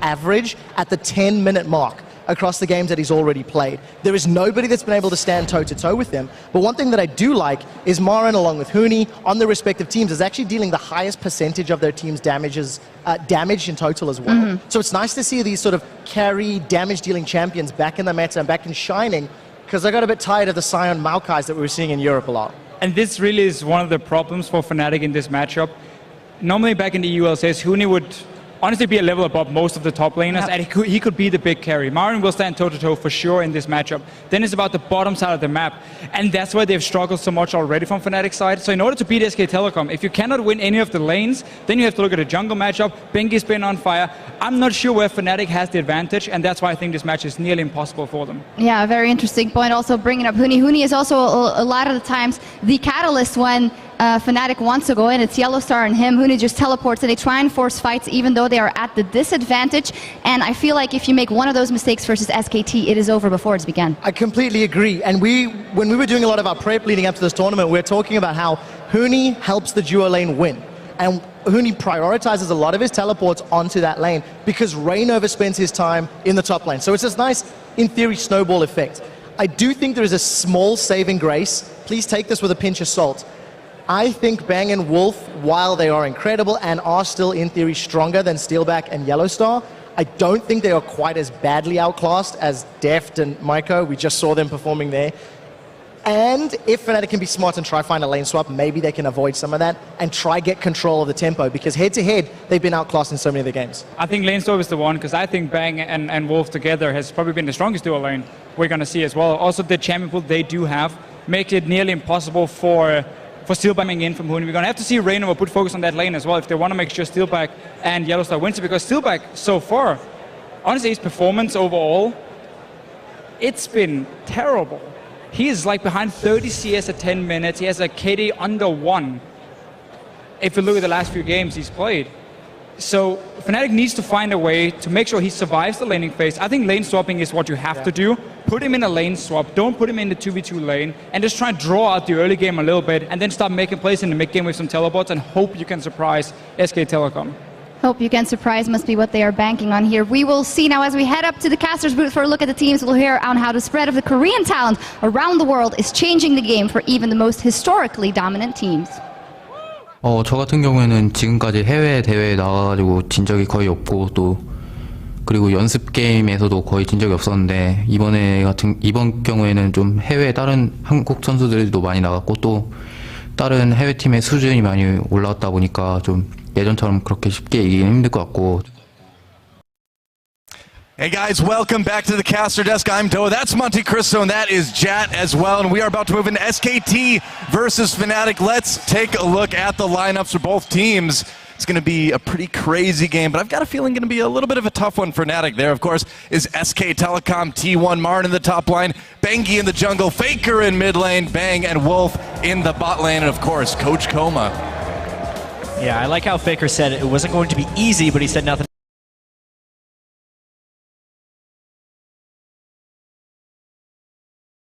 average at the 10-minute mark across the games that he's already played. There is nobody that's been able to stand toe-to-toe with him. But one thing that I do like is Marin, along with Huni, on their respective teams, is actually dealing the highest percentage of their team's damage in total as well. So it's nice to see these sort of carry, damage-dealing champions back in the meta and back in shining, because I got a bit tired of the Sion Maokais that we were seeing in Europe a lot. And this really is one of the problems for FNATIC in this matchup. Normally back in the ULCS, Huni would honestly be a level above most of the top laners, and he could be the big carry. Marin will stand toe-to-toe for sure in this matchup. Then it's about the bottom side of the map, and that's why they've struggled so much already from FNATIC's side. So in order to beat SK Telecom, if you cannot win any of the lanes, then you have to look at a jungle matchup. Bengi's been on fire. I'm not sure where FNATIC has the advantage, and that's why I think this match is nearly impossible for them. Yeah, very interesting point. Also bringing up Huni. Huni is also a lot of the times the catalyst when FNATIC wants to go in. It's Yellowstar and him. Huni just teleports and they try and force fights even though they are at the disadvantage. And I feel like if you make one of those mistakes versus SKT, it is over before it's begun. I completely agree. And when we were doing a lot of our prep leading up to this tournament, we were talking about how Huni helps the duo lane win. And Huni prioritizes a lot of his teleports onto that lane because Rain overspends his time in the top lane. So it's this nice, in theory, snowball effect. I do think there is a small saving grace. Please take this with a pinch of salt. I think Bang and Wolf, while they are incredible and are still in theory stronger than Steelback and Yellowstar, I don't think they are quite as badly outclassed as Deft and Maiko. We just saw them performing there. And if FNATIC can be smart and try find a lane swap, maybe they can avoid some of that and try get control of the tempo, because head-to-head, they've been outclassed in so many of the games. I think lane swap is the one, because I think Bang and Wolf together has probably been the strongest duo lane we're going to see as well. Also, the champion pool they do have makes it nearly impossible for Steelback in from Huni. We're going to have to see Raynor put focus on that lane as well if they want to make sure Steelback and Yellowstar wins it, because Steelback so far, honestly, his performance overall, it's been terrible. He is like behind 30 CS at 10 minutes. He has a KD under 1 if you look at the last few games he's played. So FNATIC needs to find a way to make sure he survives the laning phase. I think lane swapping is what you have to do. Put him in a lane swap, don't put him in the 2v2 lane, and just try and draw out the early game a little bit, and then start making plays in the mid game with some teleports and hope you can surprise SK Telecom. Hope you can surprise must be what they are banking on here. We will see now as we head up to the caster's booth for a look at the teams. We'll hear on how the spread of the Korean talent around the world is changing the game for even the most historically dominant teams. 저 같은 경우에는 지금까지 해외 대회에 나가가지고 진 적이 거의 없고, 또 그리고 연습 게임에서도 거의 진 적이 없었는데 이번 경우에는 좀 해외 다른 한국 선수들도 많이 나갔고, 또 다른 해외 팀의 수준이 많이 올라왔다 보니까 좀 예전처럼 그렇게 쉽게 이기긴 힘들 것 같고. Hey guys, welcome back to the caster desk. I'm Doa, that's Monte Cristo, and that is Jat as well. And we are about to move into SKT versus FNATIC. Let's take a look at the lineups for both teams. It's going to be a pretty crazy game, but I've got a feeling going to be a little bit of a tough one for FNATIC. There, of course, is SK Telecom T1, Marin in the top line, Bengi in the jungle, Faker in mid lane, Bang and Wolf in the bot lane, and of course, Coach Koma. Yeah, I like how Faker said it wasn't going to be easy, but he said nothing.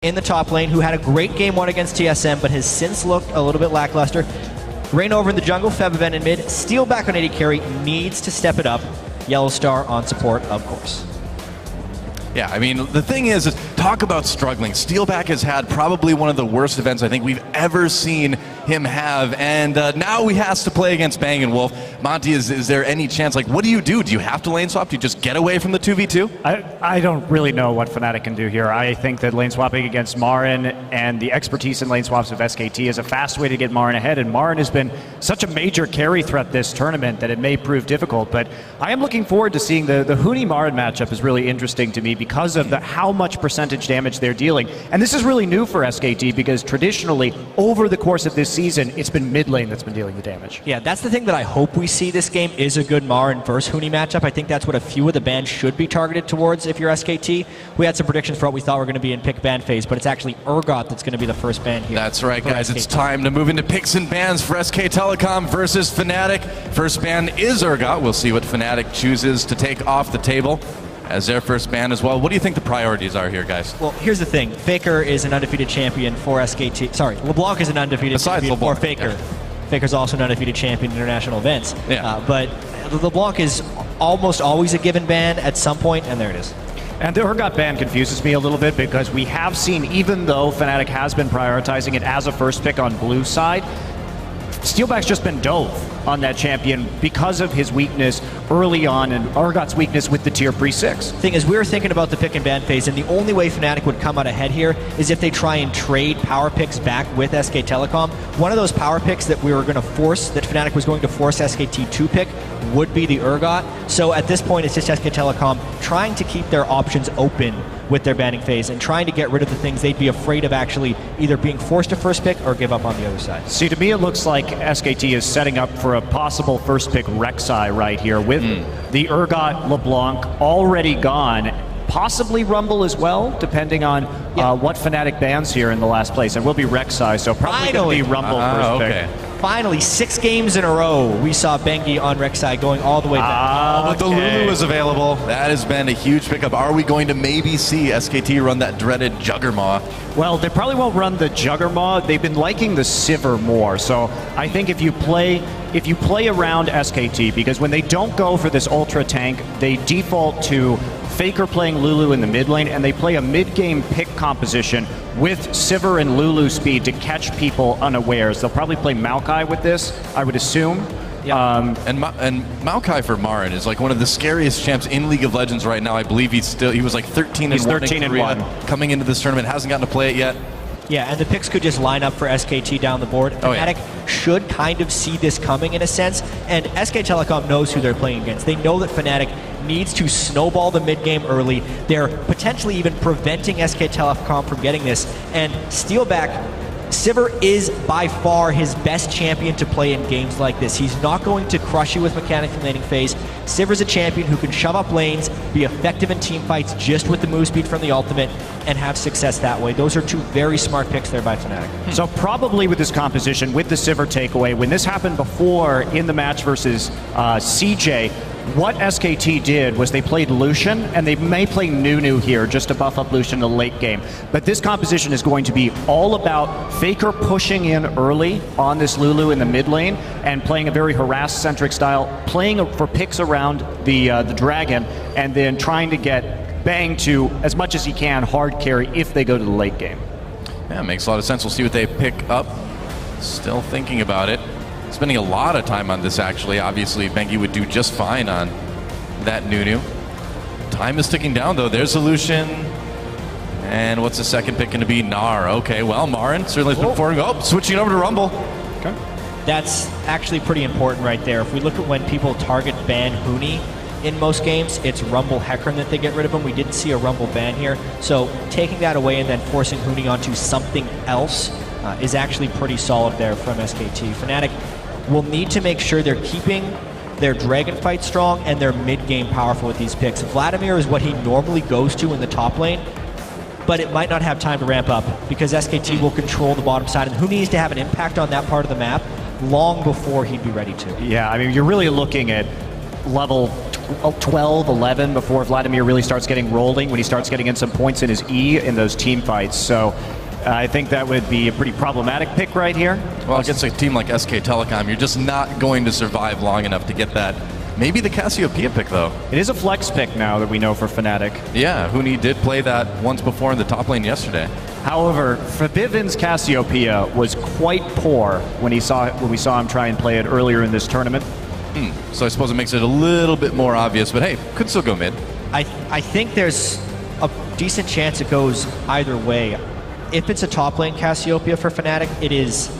In the top lane, who had a great game one against TSM, but has since looked a little bit lackluster. Rain over in the jungle, Febiven in mid, Steelback on AD carry, needs to step it up. Yellowstar on support, of course. Yeah, I mean, the thing is talk about struggling. Steelback has had probably one of the worst events I think we've ever seen him have, and now he has to play against Bang and Wolf. Monty, is there any chance, like, what do? Do you have to lane swap? Do you just get away from the 2v2? I don't really know what FNATIC can do here. I think that lane swapping against Marin and the expertise in lane swaps of SKT is a fast way to get Marin ahead, and Marin has been such a major carry threat this tournament that it may prove difficult, but I am looking forward to seeing the Huni-Marin matchup is really interesting to me because of how much percentage damage they're dealing. And this is really new for SKT because traditionally, over the course of this season, it's been mid lane that's been dealing the damage. Yeah, that's the thing that I hope we see this game is a good Marin versus Huni matchup. I think that's what a few of the bans should be targeted towards if you're SKT. We had some predictions for what we thought were going to be in pick ban phase, but it's actually Urgot that's going to be the first ban here. That's right, guys. SKT. It's time to move into picks and bans for SK Telecom versus FNATIC. First ban is Urgot. We'll see what FNATIC chooses to take off the table as their first ban as well. What do you think the priorities are here, guys? Well, here's the thing. Faker is an undefeated champion for SKT. Sorry, LeBlanc is an undefeated champion for Faker. Yeah. Faker's also an undefeated champion in international events. Yeah. But LeBlanc is almost always a given ban at some point, and there it is. And the Urgot ban confuses me a little bit because we have seen, even though Fnatic has been prioritizing it as a first pick on blue side, Steelback's just been dove on that champion because of his weakness early on and Urgot's weakness with the tier pre-6. Thing is, we were thinking about the pick and ban phase, and the only way Fnatic would come out ahead here is if they try and trade power picks back with SK Telecom. One of those power picks that we were going to force, that Fnatic was going to force SKT to pick, would be the Urgot. So at this point, it's just SK Telecom trying to keep their options open with their banning phase and trying to get rid of the things they'd be afraid of actually either being forced to first pick or give up on the other side. See, to me it looks like SKT is setting up for a possible first pick Rek'Sai right here with the Urgot LeBlanc already gone. Possibly Rumble as well, depending on what Fnatic bans here in the last place. And will be Rek'Sai, so probably going to be Rumble first pick. Finally, 6 games in a row, we saw Bengi on Rek'Sai going all the way back. But the Lulu is available. That has been a huge pickup. Are we going to maybe see SKT run that dreaded Juggermaw? Well, they probably won't run the Juggermaw. They've been liking the Sivir more. So I think if you play around SKT, because when they don't go for this ultra tank, they default to Faker playing Lulu in the mid lane, and they play a mid-game pick composition with Sivir and Lulu speed to catch people unawares. They'll probably play Maokai with this, I would assume. And Maokai for Marin is like one of the scariest champs in League of Legends right now. I believe he was like 13-1 coming into this tournament, hasn't gotten to play it yet. Yeah, and the picks could just line up for SKT down the board. Fnatic should kind of see this coming in a sense, and SK Telecom knows who they're playing against. They know that Fnatic needs to snowball the mid-game early. They're potentially even preventing SK Telecom from getting this, and Steelback, Sivir is by far his best champion to play in games like this. He's not going to crush you with mechanic and laning phase. Sivir's a champion who can shove up lanes, be effective in team fights just with the move speed from the ultimate, and have success that way. Those are 2 very smart picks there by Fnatic. So probably with this composition, with the Sivir takeaway, when this happened before in the match versus CJ, what SKT did was they played Lucian, and they may play Nunu here just to buff up Lucian in the late game. But this composition is going to be all about Faker pushing in early on this Lulu in the mid lane and playing a very harass-centric style, playing for picks around the Dragon, and then trying to get Bang to, as much as he can, hard carry if they go to the late game. Yeah, makes a lot of sense. We'll see what they pick up. Still thinking about it. Spending a lot of time on this, actually. Obviously, Bengi would do just fine on that Nunu. Time is ticking down, though. There's a Lucian. And what's the second pick going to be? Gnar. Okay, well, Marin certainly has been performing. Oh, switching over to Rumble. Okay. That's actually pretty important right there. If we look at when people target ban Huni in most games, it's Rumble Hecarim that they get rid of him. We didn't see a Rumble ban here. So taking that away and then forcing Huni onto something else is actually pretty solid there from SKT. Fnatic will need to make sure they're keeping their Dragon fight strong and their mid-game powerful with these picks. Vladimir is what he normally goes to in the top lane, but it might not have time to ramp up because SKT will control the bottom side, and who needs to have an impact on that part of the map long before he'd be ready to. Yeah, I mean, you're really looking at level 12, 11 before Vladimir really starts getting rolling, when he starts getting in some points in his E in those team fights. So I think that would be a pretty problematic pick right here. Well, against a team like SK Telecom, you're just not going to survive long enough to get that. Maybe the Cassiopeia pick, though. It is a flex pick now that we know for Fnatic. Yeah, Huni did play that once before in the top lane yesterday. However, Fabiven's Cassiopeia was quite poor when we saw him try and play it earlier in this tournament. So I suppose it makes it a little bit more obvious, but hey, could still go mid. I think there's a decent chance it goes either way. If it's a top lane Cassiopeia for Fnatic, it is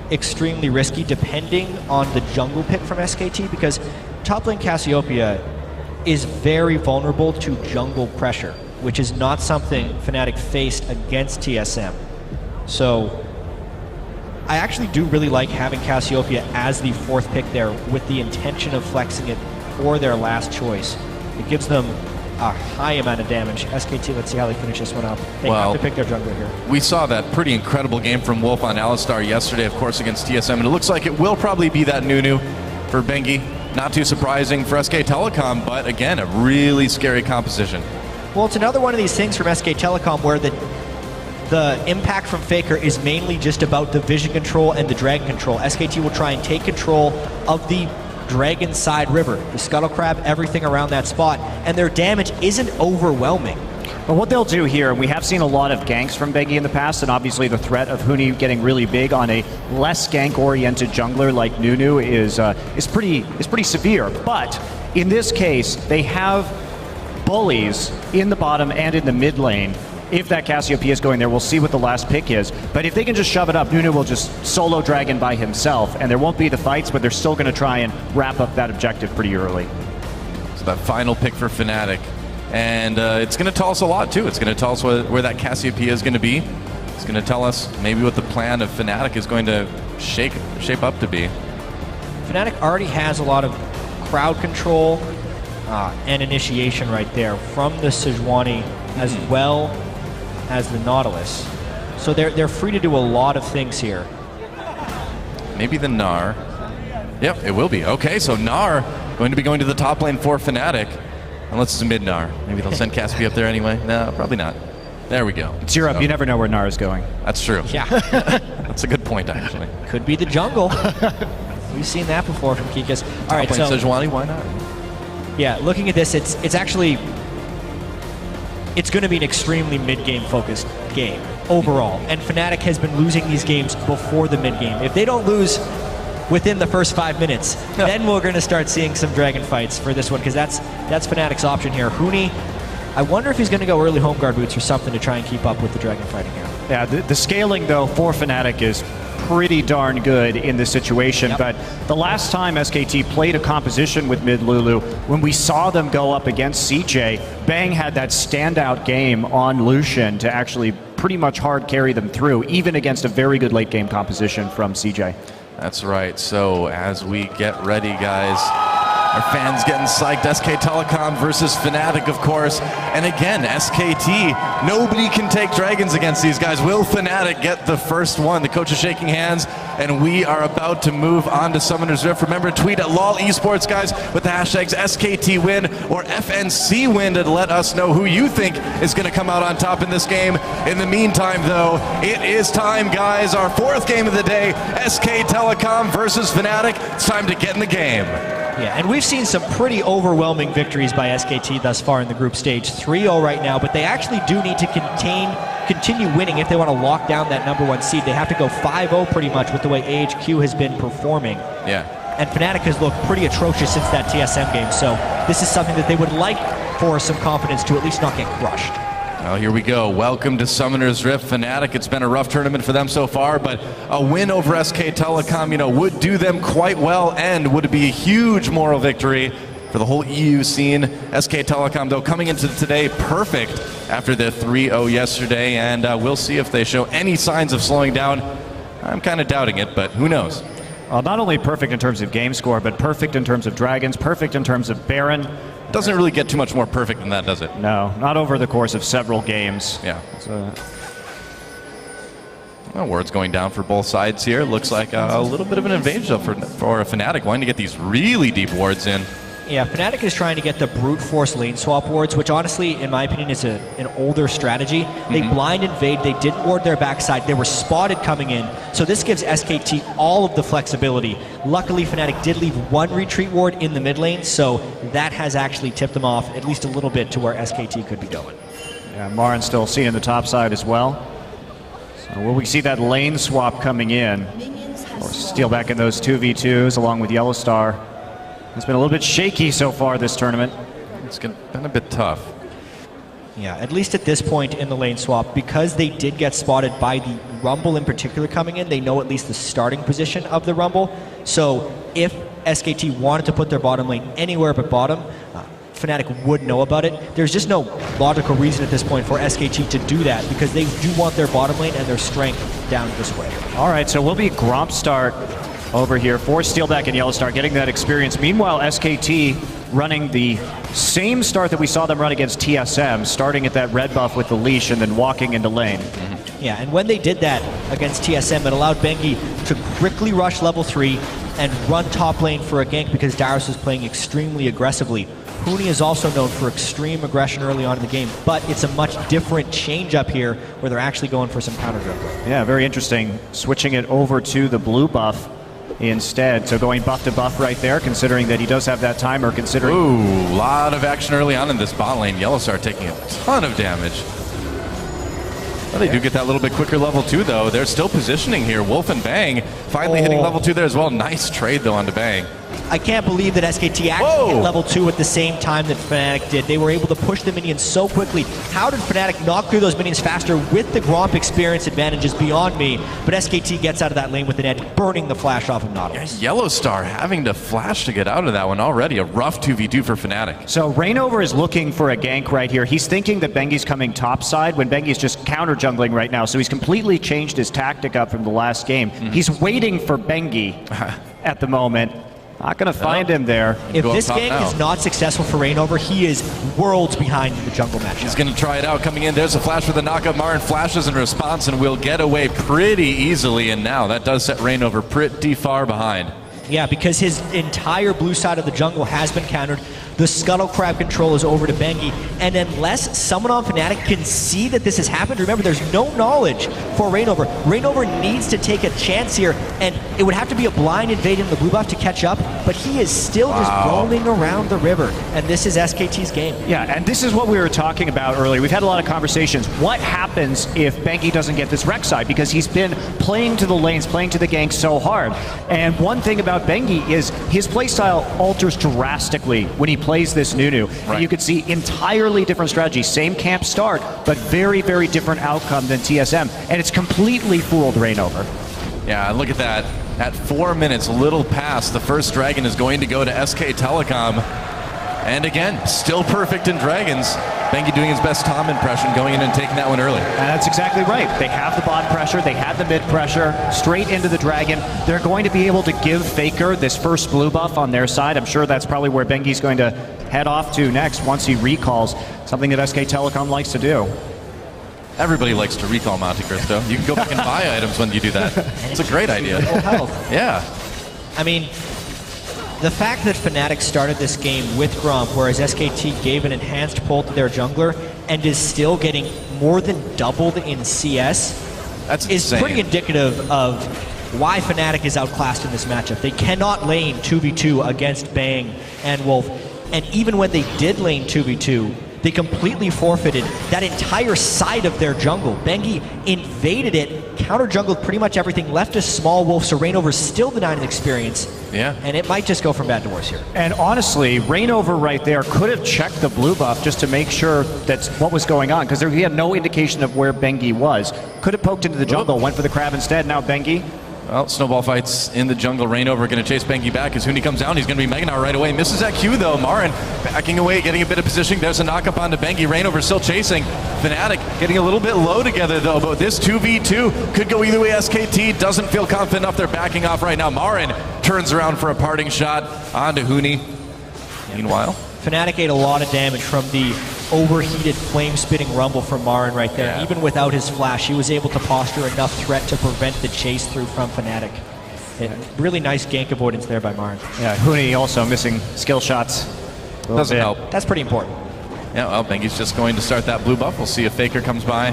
extremely risky depending on the jungle pick from SKT, because top lane Cassiopeia is very vulnerable to jungle pressure, which is not something Fnatic faced against TSM. So I actually do really like having Cassiopeia as the 4th pick there with the intention of flexing it for their last choice. It gives them a high amount of damage. SKT, let's see how they finish this one up. They have to pick their jungler here. We saw that pretty incredible game from Wolf on Alistar yesterday, of course, against TSM, and it looks like it will probably be that Nunu for Bengi. Not too surprising for SK Telecom, but again, a really scary composition. Well, it's another one of these things from SK Telecom where the impact from Faker is mainly just about the vision control and the dragon control. SKT will try and take control of the Dragon Side River, the Scuttle Crab, everything around that spot, and their damage isn't overwhelming. But what they'll do here, and we have seen a lot of ganks from Bengi in the past, and obviously the threat of Huni getting really big on a less gank-oriented jungler like Nunu is pretty severe. But in this case, they have bullies in the bottom and in the mid lane. If that Cassiopeia is going there, we'll see what the last pick is. But if they can just shove it up, Nunu will just solo dragon by himself, and there won't be the fights, but they're still going to try and wrap up that objective pretty early. So that final pick for FNATIC. And it's going to tell us a lot, too. It's going to tell us where that Cassiopeia is going to be. It's going to tell us maybe what the plan of FNATIC is going to shape up to be. FNATIC already has a lot of crowd control and initiation right there from the Sejuani as well as the Nautilus. So they're free to do a lot of things here. Maybe the Gnar. Yep, it will be. Okay, so Gnar going to be going to the top lane for FNATIC. Unless it's a mid Gnar. Maybe they'll send Caspi up there anyway. No, probably not. There we go. It's Europe. You never know where Gnar is going. That's true. Yeah. That's a good point, actually. Could be the jungle. We've seen that before from Kikas. All right, so Sejuani, why not? Yeah, looking at this, it's actually going to be an extremely mid-game focused game overall. And FNATIC has been losing these games before the mid-game. If they don't lose within the first 5 minutes, then we're going to start seeing some dragon fights for this one, because that's FNATIC's option here. Huni, I wonder if he's going to go early home guard boots or something to try and keep up with the dragon fighting here. Yeah, the scaling, though, for FNATIC is pretty darn good in this situation. Yep. But the last time SKT played a composition with mid Lulu, when we saw them go up against CJ, Bang had that standout game on Lucian to actually pretty much hard carry them through, even against a very good late game composition from CJ. That's right. So as we get ready, guys, our fans getting psyched. SK Telecom versus FNATIC, of course. And again, SKT, nobody can take dragons against these guys. Will FNATIC get the first one? The coach is shaking hands, and we are about to move on to Summoner's Rift. Remember, tweet at LOL Esports, guys, with the hashtags SKT win or FNC win to let us know who you think is going to come out on top in this game. In the meantime, though, it is time, guys. Our fourth game of the day, SK Telecom versus FNATIC. It's time to get in the game. Yeah, and we've seen some pretty overwhelming victories by SKT thus far in the group stage. 3-0 right now, but they actually do need to continue winning if they want to lock down that #1 seed. They have to go 5-0 pretty much with the way AHQ has been performing. Yeah. And FNATIC has looked pretty atrocious since that TSM game, so this is something that they would like for some confidence to at least not get crushed. Well, here we go. Welcome to Summoner's Rift. FNATIC, it's been a rough tournament for them so far, but a win over SK Telecom, would do them quite well and would be a huge moral victory for the whole EU scene. SK Telecom, though, coming into today perfect after the 3-0 yesterday, and we'll see if they show any signs of slowing down. I'm kind of doubting it, but who knows? Well, not only perfect in terms of game score, but perfect in terms of dragons, perfect in terms of Baron. Doesn't really get too much more perfect than that, does it? No, not over the course of several games. Yeah. Well, word's going down for both sides here. Looks like a little bit of an advantage for FNATIC, wanting to get these really deep wards in. Yeah, FNATIC is trying to get the brute force lane swap wards, which honestly, in my opinion, is an older strategy. They blind invade, they didn't ward their backside, they were spotted coming in, so this gives SKT all of the flexibility. Luckily, FNATIC did leave one retreat ward in the mid lane, so that has actually tipped them off at least a little bit to where SKT could be going. Yeah, Marin still seeing the top side as well. So will we see that lane swap coming in? Or steal back in those 2v2s along with Yellowstar? It's been a little bit shaky so far this tournament. It's been a bit tough. Yeah, at least at this point in the lane swap, because they did get spotted by the Rumble in particular coming in, they know at least the starting position of the Rumble. So if SKT wanted to put their bottom lane anywhere but bottom, FNATIC would know about it. There's just no logical reason at this point for SKT to do that, because they do want their bottom lane and their strength down this way. All right, so we'll be Gromp start over here for Steelback and Yellowstar, getting that experience. Meanwhile, SKT running the same start that we saw them run against TSM, starting at that red buff with the leash and then walking into lane. Yeah, and when they did that against TSM, it allowed Bengi to quickly rush level 3 and run top lane for a gank because Darius was playing extremely aggressively. Huni is also known for extreme aggression early on in the game, but it's a much different change up here where they're actually going for some counter dribbling. Yeah, very interesting. Switching it over to the blue buff instead. So going buff to buff right there, considering that he does have that timer, considering... Ooh, a lot of action early on in this bot lane. Yellowstar taking a ton of damage. Well, they do get that little bit quicker level 2, though. They're still positioning here. Wolf and Bang finally hitting level 2 there as well. Nice trade, though, onto Bang. I can't believe that SKT actually hit level 2 at the same time that FNATIC did. They were able to push the minions so quickly. How did FNATIC knock through those minions faster with the Gromp experience advantage is beyond me. But SKT gets out of that lane with an edge, burning the flash off of Nautilus. Yellowstar having to flash to get out of that one already. A rough 2v2 for FNATIC. So Rainover is looking for a gank right here. He's thinking that Bengi's coming topside when Bengi's just counter jungling right now. So he's completely changed his tactic up from the last game. He's waiting for Bengi at the moment. Not going to find him there. If this gank is not successful for Rainover, he is worlds behind the jungle matchup. He's going to try it out. Coming in, there's a flash for the knockup. Marin flashes in response and will get away pretty easily. And now that does set Rainover pretty far behind. Yeah, because his entire blue side of the jungle has been countered. The Scuttle Crab control is over to Bengi, and unless someone on FNATIC can see that this has happened, remember there's no knowledge for Rainover. Rainover needs to take a chance here, and it would have to be a blind invade in the blue buff to catch up, but he is still just roaming around the river, and this is SKT's game. Yeah, and this is what we were talking about earlier. We've had a lot of conversations. What happens if Bengi doesn't get this Rek'Sai? Because he's been playing to the lanes, playing to the gank so hard. And one thing about Bengi is his playstyle alters drastically when he plays this Nunu. Right. And you could see entirely different strategy. Same camp start, but very, very different outcome than TSM. And it's completely fooled Rainover. Yeah, look at that. At 4 minutes, a little past, the first dragon is going to go to SK Telecom. And again, still perfect in dragons. Bengi doing his best Tom impression, going in and taking that one early. And that's exactly right. They have the bot pressure, they have the mid pressure, straight into the dragon. They're going to be able to give Faker this first blue buff on their side. I'm sure that's probably where Bengi's going to head off to next once he recalls, something that SK Telecom likes to do. Everybody likes to recall Monte Cristo. You can go back and buy items when you do that. It's a great idea. Yeah. I mean, the fact that FNATIC started this game with Gromp, whereas SKT gave an enhanced pull to their jungler and is still getting more than doubled in CS, is pretty indicative of why FNATIC is outclassed in this matchup. They cannot lane 2v2 against Bang and Wolf, and even when they did lane 2v2, they completely forfeited that entire side of their jungle. Bengi invaded it, counter-jungled pretty much everything, left a small Wolf, so Rainover's still denying experience. Yeah. And it might just go from bad to worse here. And honestly, Rainover right there could have checked the blue buff just to make sure that's what was going on, because he had no indication of where Bengi was. Could have poked into the jungle, went for the crab instead. Now Bengi. Well, snowball fights in the jungle. Rainover going to chase Bengi back. As Huni comes down, he's going to be Mega Gnar right away. Misses that Q though. Marin backing away, getting a bit of positioning. There's a knock-up onto Bengi. Rainover still chasing. FNATIC getting a little bit low together though, but this 2v2 could go either way. SKT doesn't feel confident enough. They're backing off right now. Marin turns around for a parting shot onto Huni. Meanwhile, FNATIC ate a lot of damage from the overheated flame-spitting rumble from Marin right there. Yeah. Even without his flash, he was able to posture enough threat to prevent the chase through from FNATIC. Really nice gank avoidance there by Marin. Yeah, Huni also missing skill shots. Doesn't help. That's pretty important. Yeah, well, Bengi's just going to start that blue buff. We'll see if Faker comes by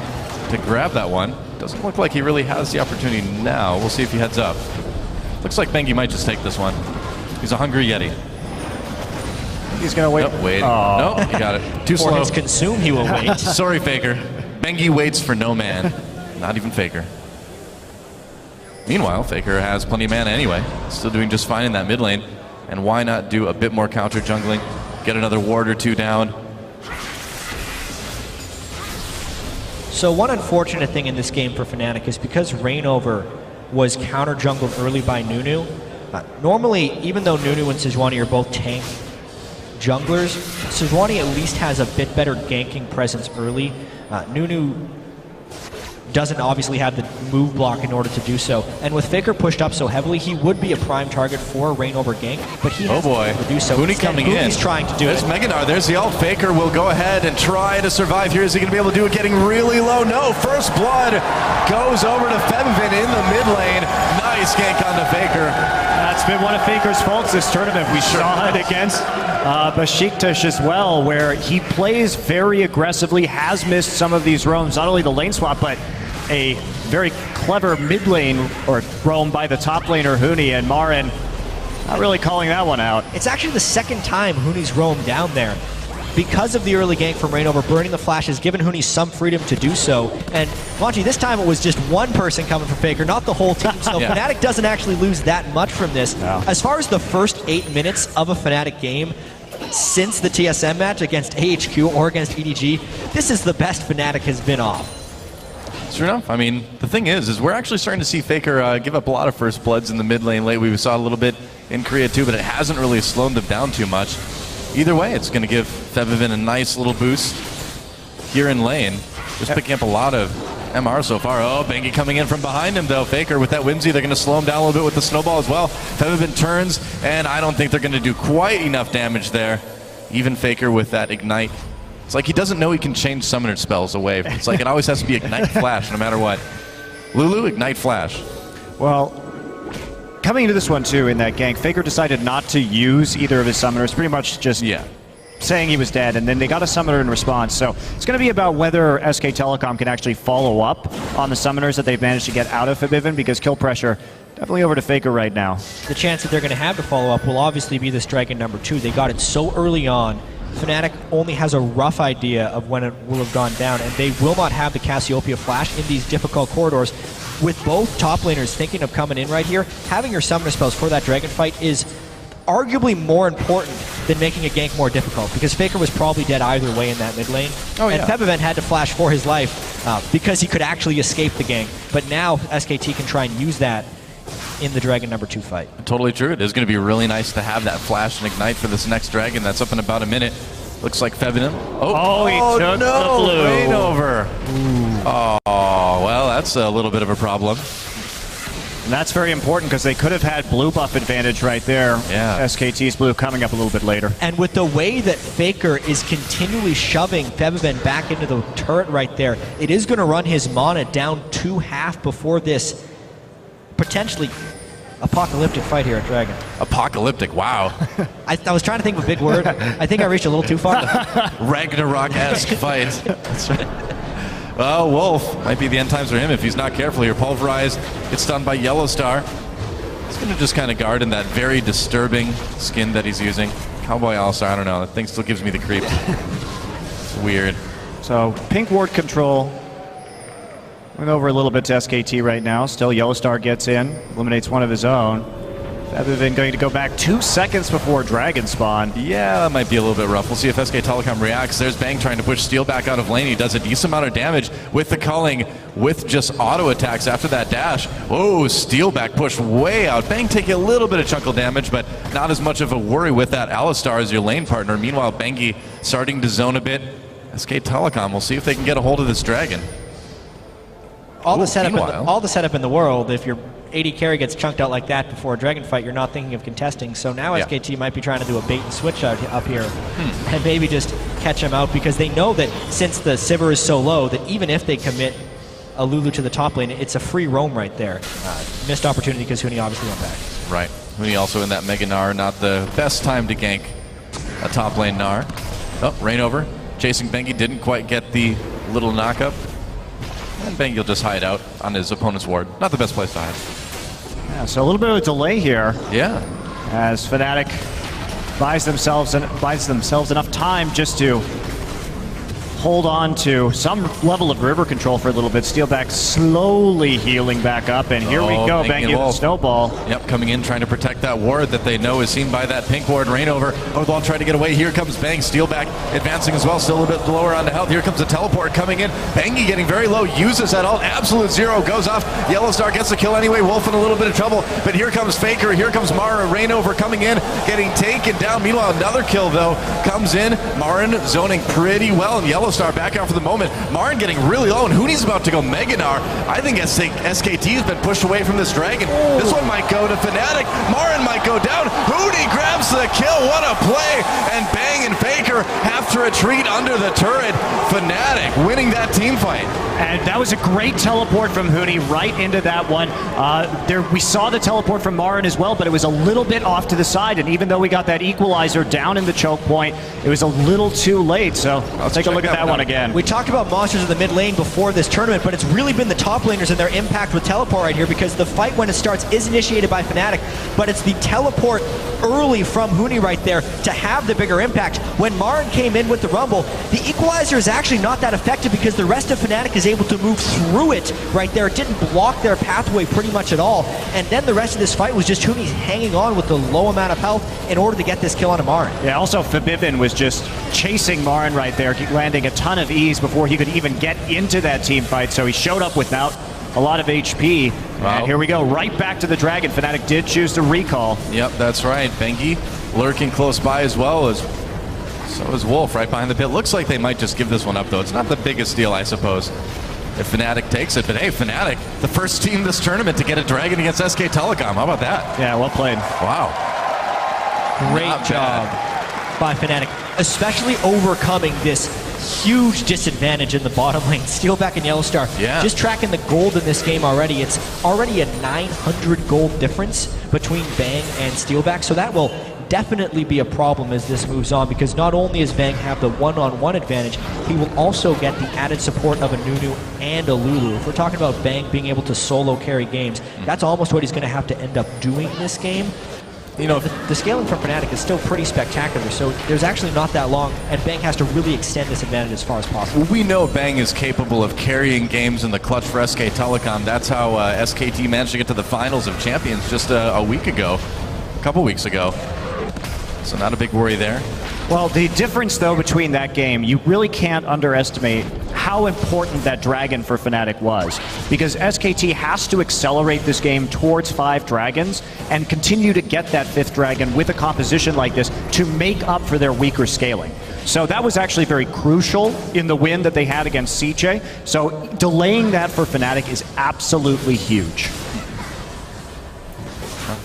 to grab that one. Doesn't look like he really has the opportunity now. We'll see if he heads up. Looks like Bengi might just take this one. He's a hungry Yeti. He's going to wait. Nope, wait. Nope, he got it. Too slow. For his consume, he will wait. Sorry, Faker. Bengi waits for no man. Not even Faker. Meanwhile, Faker has plenty of mana anyway. Still doing just fine in that mid lane. And why not do a bit more counter jungling? Get another ward or two down. So one unfortunate thing in this game for FNATIC is because Rainover was counter jungled early by Nunu. Normally, even though Nunu and Sejuani are both tank junglers, Sejuani at least has a bit better ganking presence early. Nunu doesn't obviously have the move block in order to do so. And with Faker pushed up so heavily, he would be a prime target for a Rainover gank, but he hasn't been able to do so. Huni coming in. He's trying to do There's it. Mega Gnar. There's the ult. Faker will go ahead and try to survive here. Is he going to be able to do it? Getting really low. No. First blood goes over to Femvin in the mid lane. Nice gank onto Faker. That's been one of Faker's faults this tournament. We saw it against Besiktas as well, where he plays very aggressively, has missed some of these roams, not only the lane swap, but a very clever mid lane or roam by the top laner Huni, and Marin not really calling that one out. It's actually the second time Huni's roamed down there. Because of the early gank from Rainover, burning the flash has given Huni some freedom to do so. And Monty, this time it was just one person coming for Faker, not the whole team. So Yeah. Fnatic doesn't actually lose that much from this. No. As far as the first 8 minutes of a Fnatic game, since the TSM match against AHQ or against EDG, this is the best Fnatic has been off. Sure enough. I mean, the thing is we're actually starting to see Faker give up a lot of first bloods in the mid lane late. We saw a little bit in Korea too, but it hasn't really slowed them down too much. Either way, it's going to give Fevivin a nice little boost here in lane. Just picking up a lot of MR so far. Oh, Bengi coming in from behind him though. Faker with that Whimsy, they're going to slow him down a little bit with the snowball as well. Fevivin turns, and I don't think they're going to do quite enough damage there. Even Faker with that Ignite. It's like he doesn't know he can change summoner spells away. It's like it always has to be Ignite Flash no matter what. Lulu, Ignite Flash. Well, coming into this one too, in that gank, Faker decided not to use either of his summoners, pretty much just saying he was dead, and then they got a summoner in response. So it's going to be about whether SK Telecom can actually follow up on the summoners that they've managed to get out of Fabivin, because kill pressure definitely over to Faker right now. The chance that they're going to have to follow up will obviously be this Dragon number 2. They got it so early on. Fnatic only has a rough idea of when it will have gone down, and they will not have the Cassiopeia flash in these difficult corridors. With both top laners thinking of coming in right here, having your summoner spells for that dragon fight is arguably more important than making a gank more difficult, because Faker was probably dead either way in that mid lane. And Fevivin had to flash for his life because he could actually escape the gank. But now SKT can try and use that in the Dragon number 2 fight. Totally true. It is going to be really nice to have that flash and Ignite for this next Dragon. That's up in about a minute. Looks like Fevivin. He took the blue. Rainover. Oh, well, that's a little bit of a problem. And that's very important, because they could have had blue buff advantage right there. Yeah. SKT's blue coming up a little bit later. And with the way that Faker is continually shoving Fevivin back into the turret right there, it is going to run his mana down to half before this potentially apocalyptic fight here at Dragon. Apocalyptic, wow. I was trying to think of a big word. I think I reached a little too far. Ragnarok-esque fight. That's right. Well, Wolf might be the end times for him if he's not careful here. Pulverized, gets stunned by Yellow Star. He's going to just kind of guard in that very disturbing skin that he's using. Cowboy All-Star, I don't know. That thing still gives me the creeps. It's weird. So, pink ward control. Went over a little bit to SKT right now. Still, Yellow Star gets in, eliminates one of his own. Fevivin going to go back 2 seconds before Dragon spawn. Yeah, that might be a little bit rough. We'll see if SK Telecom reacts. There's Bang trying to push Steel back out of lane. He does a decent amount of damage with the culling, with just auto attacks after that dash. Oh, Steel back push way out. Bang taking a little bit of chunkle damage, but not as much of a worry with that Alistar as your lane partner. Meanwhile, Bengi starting to zone a bit. SK Telecom, we'll see if they can get a hold of this Dragon. All the setup in the world, if your AD carry gets chunked out like that before a Dragon fight, you're not thinking of contesting. So now SKT might be trying to do a bait and switch out up here and maybe just catch him out, because they know that since the Sivir is so low, that even if they commit a Lulu to the top lane, it's a free roam right there. Missed opportunity because Huni obviously went back. Right. Huni also in that Mega Gnar, not the best time to gank a top lane Gnar. Oh, Rainover chasing Bengi, didn't quite get the little knockup. And Bengi will just hide out on his opponent's ward. Not the best place to hide. Yeah, so a little bit of a delay here. Yeah. As Fnatic buys themselves enough time just to hold on to some level of river control for a little bit. Steelback slowly healing back up, and here we go, Bengi with the snowball. Yep, coming in, trying to protect that ward that they know is seen by that pink ward. Rainover, Oathwall trying to get away. Here comes Bang, Steelback advancing as well, still a bit lower on the health. Here comes the teleport coming in. Bengi getting very low, uses that ult, absolute zero, goes off. Yellow Star gets the kill anyway. Wolf in a little bit of trouble, but here comes Faker, here comes Mara. Rainover coming in, getting taken down. Meanwhile, another kill though comes in. Marin zoning pretty well, and Yellow Yellowstar back out for the moment. Marin getting really low, and Hooney's about to go Meganar. I think SKT has been pushed away from this Dragon. Oh. This one might go to Fnatic. Marin might go down. Hooney grabs the kill. What a play! And Bang and Faker have to retreat under the turret. Fnatic winning that team fight. And that was a great teleport from Hooney right into that one. We saw the teleport from Marin as well, but it was a little bit off to the side. And even though we got that equalizer down in the choke point, it was a little too late. So let's take a look at that one again. We talked about monsters in the mid lane before this tournament, but it's really been the top laners and their impact with teleport right here, because the fight when it starts is initiated by Fnatic, but it's the teleport early from Hooney right there to have the bigger impact. When Marin came in with the Rumble, the equalizer is actually not that effective because the rest of Fnatic is able to move through it right there. It didn't block their pathway pretty much at all. And then the rest of this fight was just Hooney hanging on with the low amount of health in order to get this kill onto Marin. Yeah, also Fabibin was just chasing Marin right there, landing a ton of ease before he could even get into that team fight. So he showed up without a lot of HP. Wow. And here we go, right back to the Dragon. Fnatic did choose to recall. Yep, that's right. Bengi lurking close by as well as so is Wolf right behind the pit. Looks like they might just give this one up though. It's not the biggest deal, I suppose, if Fnatic takes it. But hey, Fnatic, the first team this tournament to get a Dragon against SK Telecom. How about that? Yeah, well played. Wow. Great job by Fnatic, especially overcoming this huge disadvantage in the bottom lane. Steelback and Yellowstar, just tracking the gold in this game already. It's already a 900 gold difference between Bang and Steelback, so that will definitely be a problem as this moves on, because not only does Bang have the one-on-one advantage, he will also get the added support of a Nunu and a Lulu. If we're talking about Bang being able to solo carry games, that's almost what he's going to have to end up doing this game. You know, the scaling from Fnatic is still pretty spectacular, so there's actually not that long, and Bang has to really extend this advantage as far as possible. We know Bang is capable of carrying games in the clutch for SK Telecom. That's how SKT managed to get to the finals of champions just a week ago, a couple weeks ago. So not a big worry there. Well, the difference, though, between that game, you really can't underestimate how important that Dragon for Fnatic was. Because SKT has to accelerate this game towards 5 Dragons and continue to get that 5th Dragon with a composition like this to make up for their weaker scaling. So that was actually very crucial in the win that they had against CJ. So delaying that for Fnatic is absolutely huge.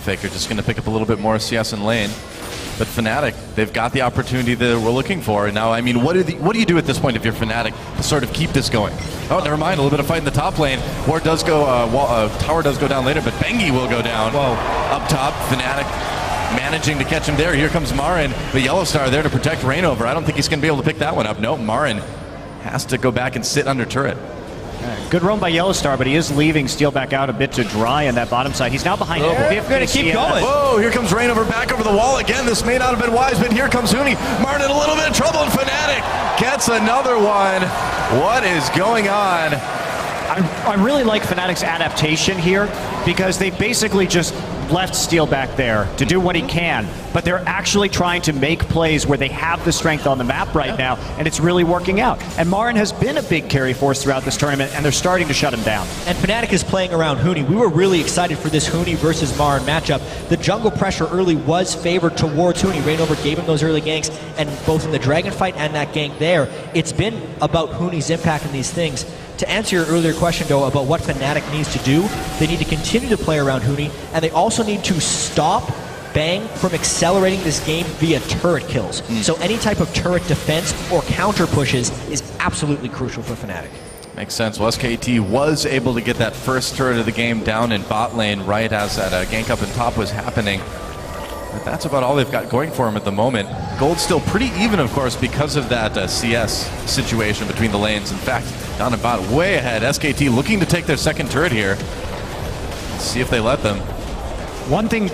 Faker just going to pick up a little bit more CS in lane. But Fnatic, they've got the opportunity that we're looking for. And now, I mean, what do you do at this point if you're Fnatic to sort of keep this going? Oh, never mind, a little bit of fight in the top lane. Ward does go, tower does go down later, but Bengi will go down. Whoa. Up top, Fnatic managing to catch him there. Here comes Marin, the Yellowstar there to protect Reignover. I don't think he's going to be able to pick that one up. No, Marin has to go back and sit under turret. Good roam by Yellowstar, but he is leaving Steelback out a bit to dry on that bottom side. He's now behind. We're going to keep going. Whoa, here comes Reignover back over the wall again. This may not have been wise, but here comes Hooney. Marin in a little bit of trouble, and Fnatic gets another one. What is going on? I really like Fnatic's adaptation here, because they basically just left Steelback there to do what he can, but they're actually trying to make plays where they have the strength on the map right now, and it's really working out. And Marin has been a big carry force throughout this tournament, and they're starting to shut him down. And Fnatic is playing around Hooney. We were really excited for this Hooney versus Marin matchup. The jungle pressure early was favored towards Hooney. Reignover gave him those early ganks, and both in the Dragon fight and that gank there, it's been about Hooney's impact in these things. To answer your earlier question, though, about what Fnatic needs to do, they need to continue to play around Hooney, and they also need to stop Bang from accelerating this game via turret kills. So any type of turret defense or counter pushes is absolutely crucial for Fnatic. Makes sense. Well, SKT was able to get that first turret of the game down in bot lane right as that gank up in top was happening. But that's about all they've got going for them at the moment. Gold's still pretty even, of course, because of that CS situation between the lanes. In fact, down in bot, way ahead. SKT looking to take their second turret here. Let's see if they let them. One thing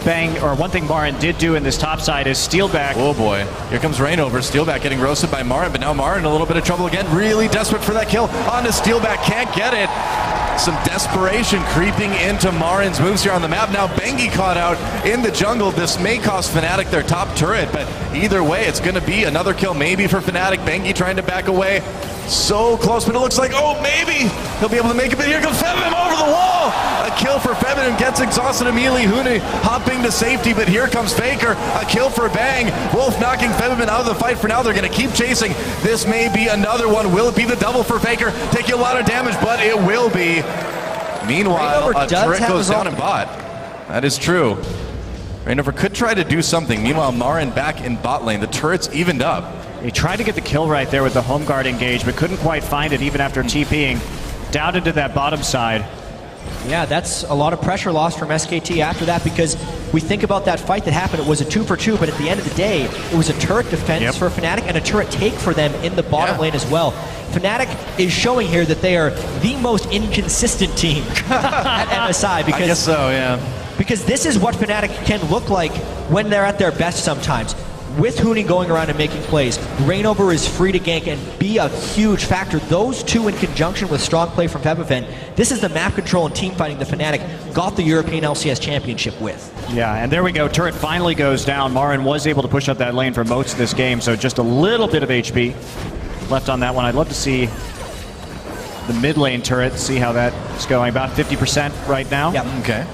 Marin did do in this top side is Steelback. Oh boy, here comes Reignover. Steelback getting roasted by Marin, but now Marin in a little bit of trouble again. Really desperate for that kill. On to Steelback, can't get it. Some desperation creeping into Marin's moves here on the map. Now Bengi caught out in the jungle. This may cost Fnatic their top turret, but either way, it's going to be another kill maybe for Fnatic. Bengi trying to back away. So close, but it looks like, oh, maybe he'll be able to make it, but here comes Febvim over the wall. A kill for Febvim and gets exhausted immediately. Huni hopping to safety, but here comes Faker. A kill for Bang. Wolf knocking Febvim out of the fight for now. They're going to keep chasing. This may be another one. Will it be the double for Faker? Taking a lot of damage, but it will be. Meanwhile, a turret goes down in bot. That is true. Rainover could try to do something. Meanwhile, Marin back in bot lane. The turret's evened up. He tried to get the kill right there with the home guard engage, but couldn't quite find it even after TPing down into that bottom side. Yeah, that's a lot of pressure lost from SKT after that, because we think about that fight that happened. It was a 2-for-2, but at the end of the day, it was a turret defense for FNATIC and a turret take for them in the bottom lane as well. FNATIC is showing here that they are the most inconsistent team at MSI. Because, I guess so, yeah. Because this is what FNATIC can look like when they're at their best sometimes. With Huni going around and making plays, Rainover is free to gank and be a huge factor. Those two in conjunction with strong play from Febiven, this is the map control and team fighting the FNATIC got the European LCS Championship with. Yeah, and there we go. Turret finally goes down. Marin was able to push up that lane for most of this game, so just a little bit of HP left on that one. I'd love to see the mid lane turret, see how that's going. About 50% right now. Yep. Okay.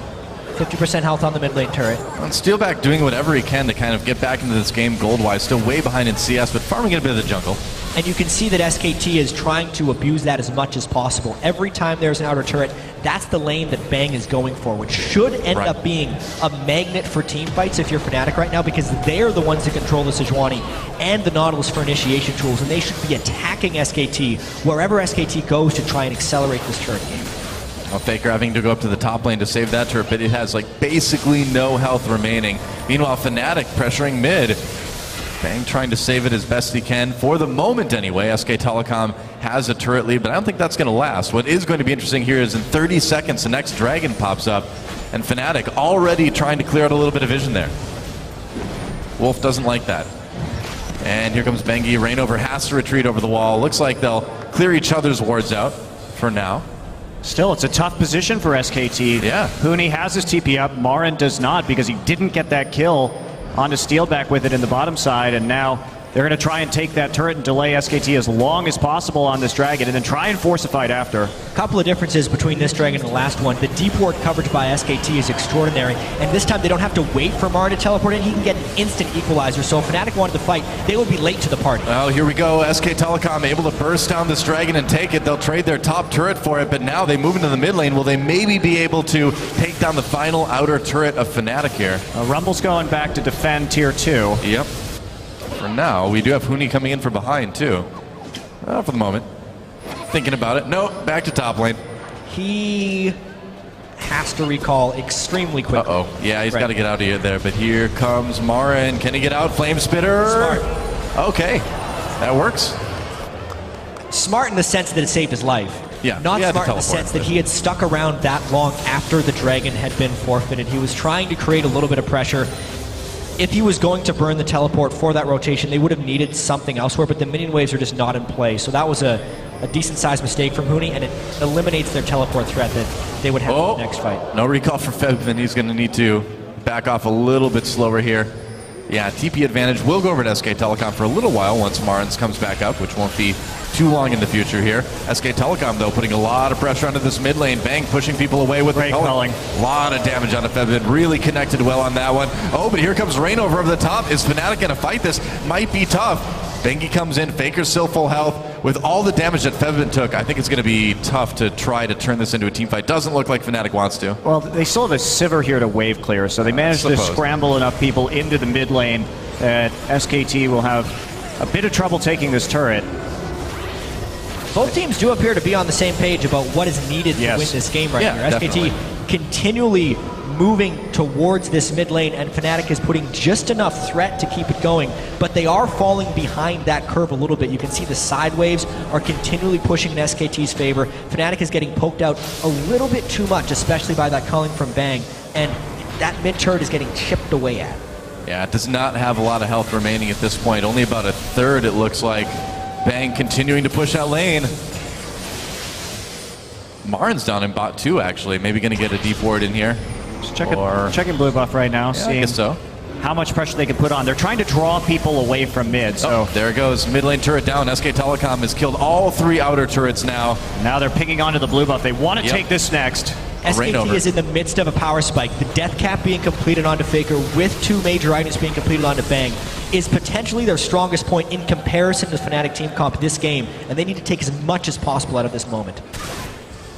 50% health on the mid lane turret. And Steelback doing whatever he can to kind of get back into this game gold-wise. Still way behind in CS, but farming a bit of the jungle. And you can see that SKT is trying to abuse that as much as possible. Every time there's an outer turret, that's the lane that Bang is going for, which should end up being a magnet for team fights if you're FNATIC right now, because they're the ones that control the Sejuani and the Nautilus for initiation tools, and they should be attacking SKT wherever SKT goes to try and accelerate this turret game. Well, Faker having to go up to the top lane to save that turret, but it has like basically no health remaining. Meanwhile, FNATIC pressuring mid. Bang trying to save it as best he can. For the moment anyway, SK Telecom has a turret lead, but I don't think that's going to last. What is going to be interesting here is in 30 seconds, the next dragon pops up, and FNATIC already trying to clear out a little bit of vision there. Wolf doesn't like that. And here comes Bengi. Rainover has to retreat over the wall. Looks like they'll clear each other's wards out for now. Still, it's a tough position for SKT. Yeah. Huni has his TP up. Marin does not, because he didn't get that kill onto Steelback with it in the bottom side, and now they're going to try and take that turret and delay SKT as long as possible on this dragon, and then try and force a fight after. A couple of differences between this dragon and the last one. The deep ward coverage by SKT is extraordinary, and this time they don't have to wait for Marin to teleport in. He can get an instant equalizer, so if FNATIC wanted to fight, they would be late to the party. Well, here we go. SK Telecom able to burst down this dragon and take it. They'll trade their top turret for it, but now they move into the mid lane. Will they maybe be able to take down the final outer turret of FNATIC here? Rumble's going back to defend tier 2. Yep. For now, we do have Huni coming in from behind too. For the moment. Thinking about it. No, back to top lane. He has to recall extremely quickly. Uh-oh. Yeah, he's got to get out of here there, but here comes Marin. Can he get out? Flame Spitter. Smart. Okay. That works. Smart in the sense that it saved his life. Yeah. Not smart in the sense that he had stuck around that long after the dragon had been forfeited. He was trying to create a little bit of pressure. If he was going to burn the teleport for that rotation, they would have needed something elsewhere, but the minion waves are just not in play. So that was a decent-sized mistake from Huni, and it eliminates their teleport threat that they would have in the next fight. No recall for Febvin. He's going to need to back off a little bit slower here. Yeah, TP advantage will go over to SK Telecom for a little while once Marins comes back up, which won't be too long in the future here. SK Telecom, though, putting a lot of pressure onto this mid lane. Bang pushing people away with the culling. A lot of damage onto Febvin. Really connected well on that one. Oh, but here comes Rainover over the top. Is FNATIC going to fight this? Might be tough. Bengi comes in. Faker's still full health. With all the damage that Febvin took, I think it's going to be tough to try to turn this into a team fight. Doesn't look like FNATIC wants to. Well, they still have a Sivir here to wave clear, so they managed to scramble enough people into the mid lane that SKT will have a bit of trouble taking this turret. Both teams do appear to be on the same page about what is needed to win this game right here. SKT continually moving towards this mid lane, and FNATIC is putting just enough threat to keep it going, but they are falling behind that curve a little bit. You can see the side waves are continually pushing in SKT's favor. FNATIC is getting poked out a little bit too much, especially by that culling from Bang, and that mid turret is getting chipped away at. Yeah, it does not have a lot of health remaining at this point. Only about a third, it looks like. Bang continuing to push that lane. Marin's down in bot 2, actually. Maybe going to get a deep ward in here. Just checking blue buff right now. Yeah, I guess so. how much pressure they can put on. They're trying to draw people away from mid. So there it goes. Mid lane turret down. SK Telecom has killed all 3 outer turrets now. Now they're pinging onto the blue buff. They want to take this next. SKT is in the midst of a power spike. The death cap being completed onto Faker with 2 major items being completed onto Bang is potentially their strongest point in comparison to Fnatic team comp this game, and they need to take as much as possible out of this moment.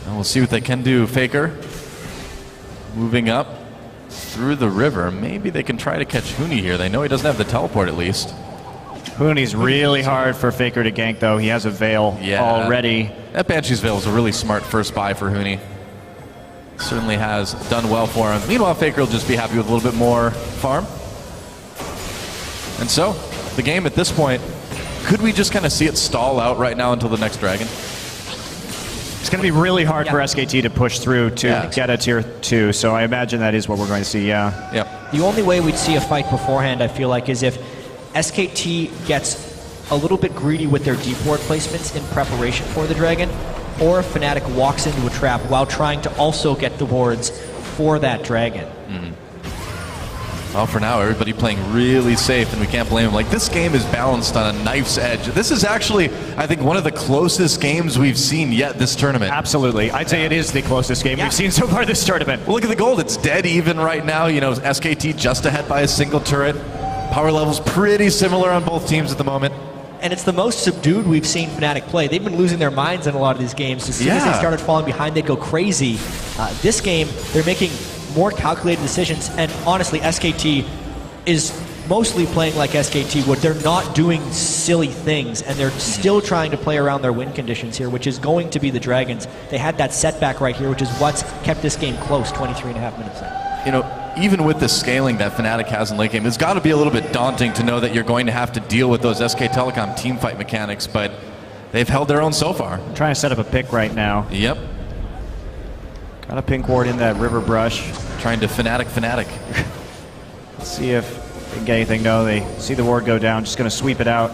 And we'll see what they can do. Faker moving up through the river. Maybe they can try to catch Huni here. They know he doesn't have the teleport at least. Huni's really hard for Faker to gank though. He has a Veil already. That Banshee's Veil is a really smart first buy for Huni. Certainly has done well for him. Meanwhile, Faker will just be happy with a little bit more farm. And so, the game at this point, could we just kind of see it stall out right now until the next dragon? It's going to be really hard for SKT to push through to get a tier 2, so I imagine that is what we're going to see, The only way we'd see a fight beforehand, I feel like, is if SKT gets a little bit greedy with their deep ward placements in preparation for the dragon, or if Fnatic walks into a trap while trying to also get the wards for that dragon. Well, for now, everybody playing really safe, and we can't blame them. Like, this game is balanced on a knife's edge. This is actually, I think, one of the closest games we've seen yet this tournament. Absolutely. I'd say it is the closest game we've seen so far this tournament. Well, look at the gold. It's dead even right now. You know, SKT just ahead by a single turret. Power level's pretty similar on both teams at the moment. And it's the most subdued we've seen Fnatic play. They've been losing their minds in a lot of these games. As soon as they started falling behind, they'd go crazy. This game, they're making more calculated decisions, and honestly, SKT is mostly playing like SKT would. They're not doing silly things, and they're still trying to play around their win conditions here, which is going to be the Dragons. They had that setback right here, which is what's kept this game close 23.5 minutes in. You know, even with the scaling that Fnatic has in late game, it's got to be a little bit daunting to know that you're going to have to deal with those SK Telecom team fight mechanics, but they've held their own so far. I'm trying to set up a pick right now. Yep. Got a pink ward in that river brush. Trying to Fnatic. Let's see if they can get anything. No, they see the ward go down. Just going to sweep it out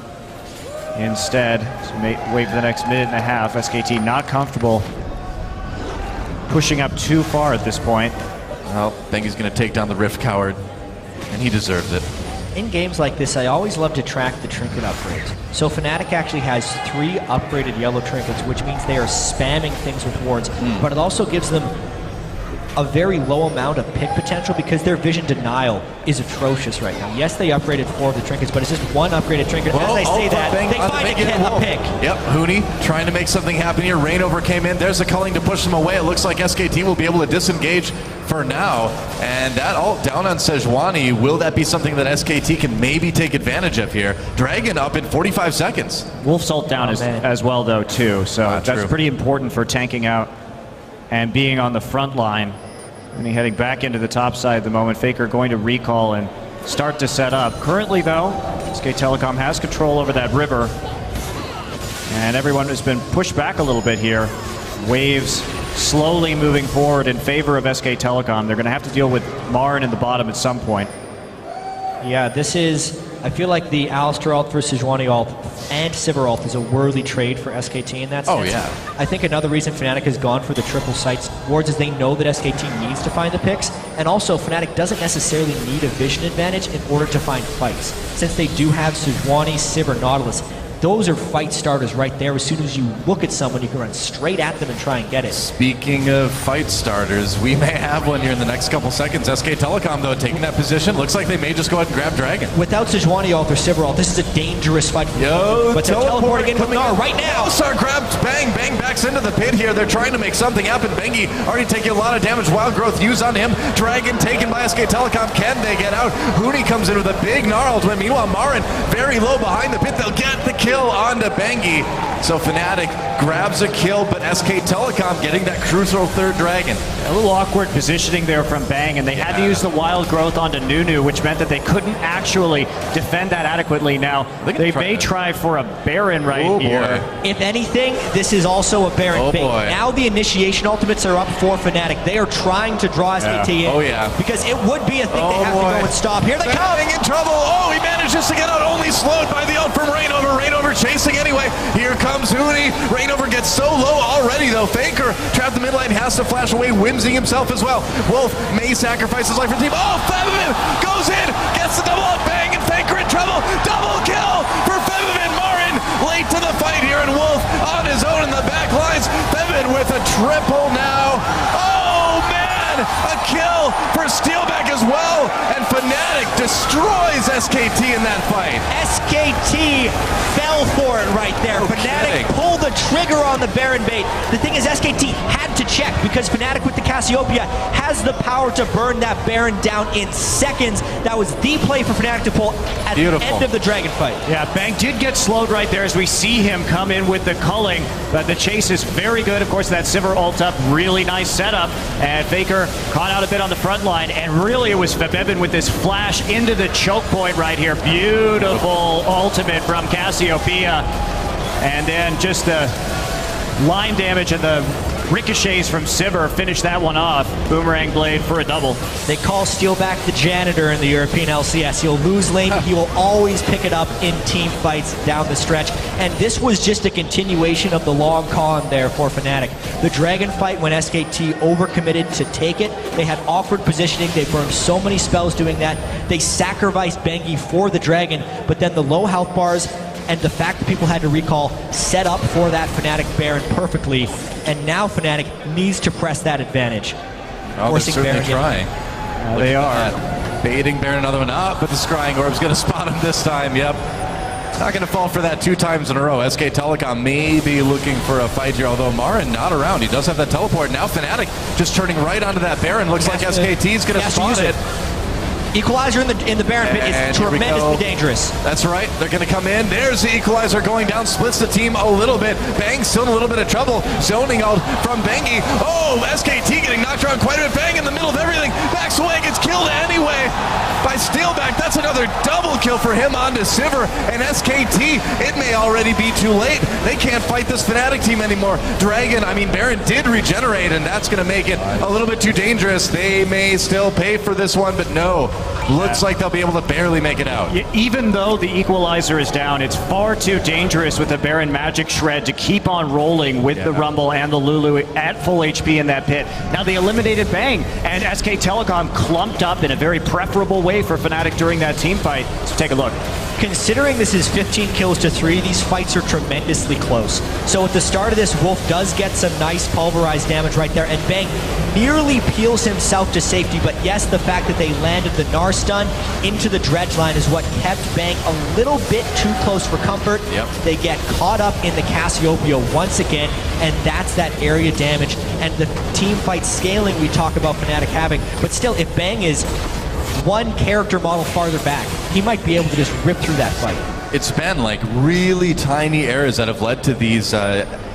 instead. So wait for the next minute and a half. SKT not comfortable pushing up too far at this point. Well, Bengi's going to take down the Rift Coward, and he deserves it. In games like this, I always love to track the trinket upgrades. So Fnatic actually has 3 upgraded yellow trinkets, which means they are spamming things with wards, but it also gives them a very low amount of pick potential because their vision denial is atrocious right now. Yes, they upgraded 4 of the trinkets, but it's just 1 upgraded trinket. As I say that, they find a pick. Yep, Huni trying to make something happen here. Rainover came in. There's a culling to push them away. It looks like SKT will be able to disengage for now. And that ult down on Sejuani. Will that be something that SKT can maybe take advantage of here? Dragon up in 45 seconds. Wolf's ult down as well, though, too. So that's pretty important for tanking out and being on the front line. And heading back into the top side at the moment. Faker going to recall and start to set up. Currently, though, SK Telecom has control over that river. And everyone has been pushed back a little bit here. Waves slowly moving forward in favor of SK Telecom. They're going to have to deal with Marin in the bottom at some point. Yeah, this is... I feel like the Alistar ult versus Sejuani ult and Sivir ult is a worthy trade for SKT in that sense. Oh, yeah. I think another reason Fnatic has gone for the triple sites wards is they know that SKT needs to find the picks, and also Fnatic doesn't necessarily need a vision advantage in order to find fights. Since they do have Sejuani, Sivir, Nautilus, those are fight starters right there. As soon as you look at someone, you can run straight at them and try and get it. Speaking of fight starters, we may have one here in the next couple seconds. SK Telecom, though, taking that position. Looks like they may just go ahead and grab Dragon. Without Sejuani ult or Sivir ult, this is a dangerous fight. But they're teleporting in from Gnar right now. Alistar grabs Bang. Bang backs into the pit here. They're trying to make something happen. Bengi already taking a lot of damage. Wild Growth used on him. Dragon taken by SK Telecom. Can they get out? Huni comes in with a big Gnar ult. Meanwhile, Marin very low behind the pit. They'll get the kill onto Bengi. So Fnatic grabs a kill, but SK Telecom getting that crucial 3rd Dragon. A little awkward positioning there from Bang, and they had to use the Wild Growth onto Nunu, which meant that they couldn't actually defend that adequately. Now, they may try for a Baron right here. If anything, this is also a Baron bait. Now the initiation ultimates are up for Fnatic. They are trying to draw SKT in. Because it would be a thing they have to go and stop. Here they come! In trouble! Oh, he manages to get out, only slowed by the ult from Rainover. Rainover Reignover chasing anyway. Here comes Huni. Reignover gets so low already though. Faker trapped the mid lane, has to flash away, Whimsy himself as well. Wolf may sacrifice his life for the team. Oh, Febiven goes in, gets the double up, Bang, and Faker in trouble. Double kill for Febiven. Marin late to the fight here, and Wolf on his own in the back lines. Febiven with a triple now. Oh man, a kill for Steelback as well, and FNATIC destroys SKT in that fight. SKT fell for it right there. FNATIC pulled the trigger on the Baron bait. The thing is, SKT had to check because FNATIC with the Cassiopeia has the power to burn that Baron down in seconds. That was the play for FNATIC to pull at the end of the Dragon fight. Yeah, Bang did get slowed right there as we see him come in with the culling, but the chase is very good. Of course, that Sivir ult up, really nice setup, and Faker caught out a bit on the front line, and really it was Febiven with this flash into the choke point right here. Beautiful ultimate from Cassiopeia, and then just the line damage and the ricochets from Sivir finish that one off. Boomerang blade for a double. They call Steelback the janitor in the European LCS. He'll lose lane, but he will always pick it up in team fights down the stretch. And this was just a continuation of the long con there for FNATIC. The Dragon fight, when SKT overcommitted to take it, they had awkward positioning. They burned so many spells doing that. They sacrificed Bengi for the Dragon, but then the low health bars and the fact that people had to recall set up for that FNATIC Baron perfectly, and now FNATIC needs to press that advantage. Oh, they're certainly trying. They are. Baiting Baron another one up, but the Scrying Orb's going to spot him this time, yep. Not going to fall for that 2 times in a row. SK Telecom may be looking for a fight here, although Marin not around. He does have that teleport. Now FNATIC just turning right onto that Baron. Looks like SKT's going to spot it. Equalizer in the Baron pit is tremendously dangerous. That's right. They're going to come in. There's the Equalizer going down. Splits the team a little bit. Bang still in a little bit of trouble. Zoning out from Bengi. Oh, SKT getting knocked around quite a bit. Bang in the middle of everything. Backs away. Gets killed anyway by Steelback. That's another double kill for him onto Sivir. And SKT, it may already be too late. They can't fight this FNATIC team anymore. Baron did regenerate, and that's going to make it a little bit too dangerous. They may still pay for this one, but no. Looks like they'll be able to barely make it out. Even though the Equalizer is down, it's far too dangerous with the Baron Magic Shred to keep on rolling with the Rumble and the Lulu at full HP in that pit. Now they eliminated Bang, and SK Telecom clumped up in a very preferable way for FNATIC during that team fight. So take a look. Considering this is 15 kills to 3, these fights are tremendously close. So at the start of this, Wolf does get some nice pulverized damage right there, and Bang nearly peels himself to safety, but yes, the fact that they landed the Gnar stun into the dredge line is what kept Bang a little bit too close for comfort. They get caught up in the Cassiopeia once again, and that's that area damage and the team fight scaling we talk about FNATIC having. But still, if Bang is one character model farther back, he might be able to just rip through that fight. It's been like really tiny errors that have led to these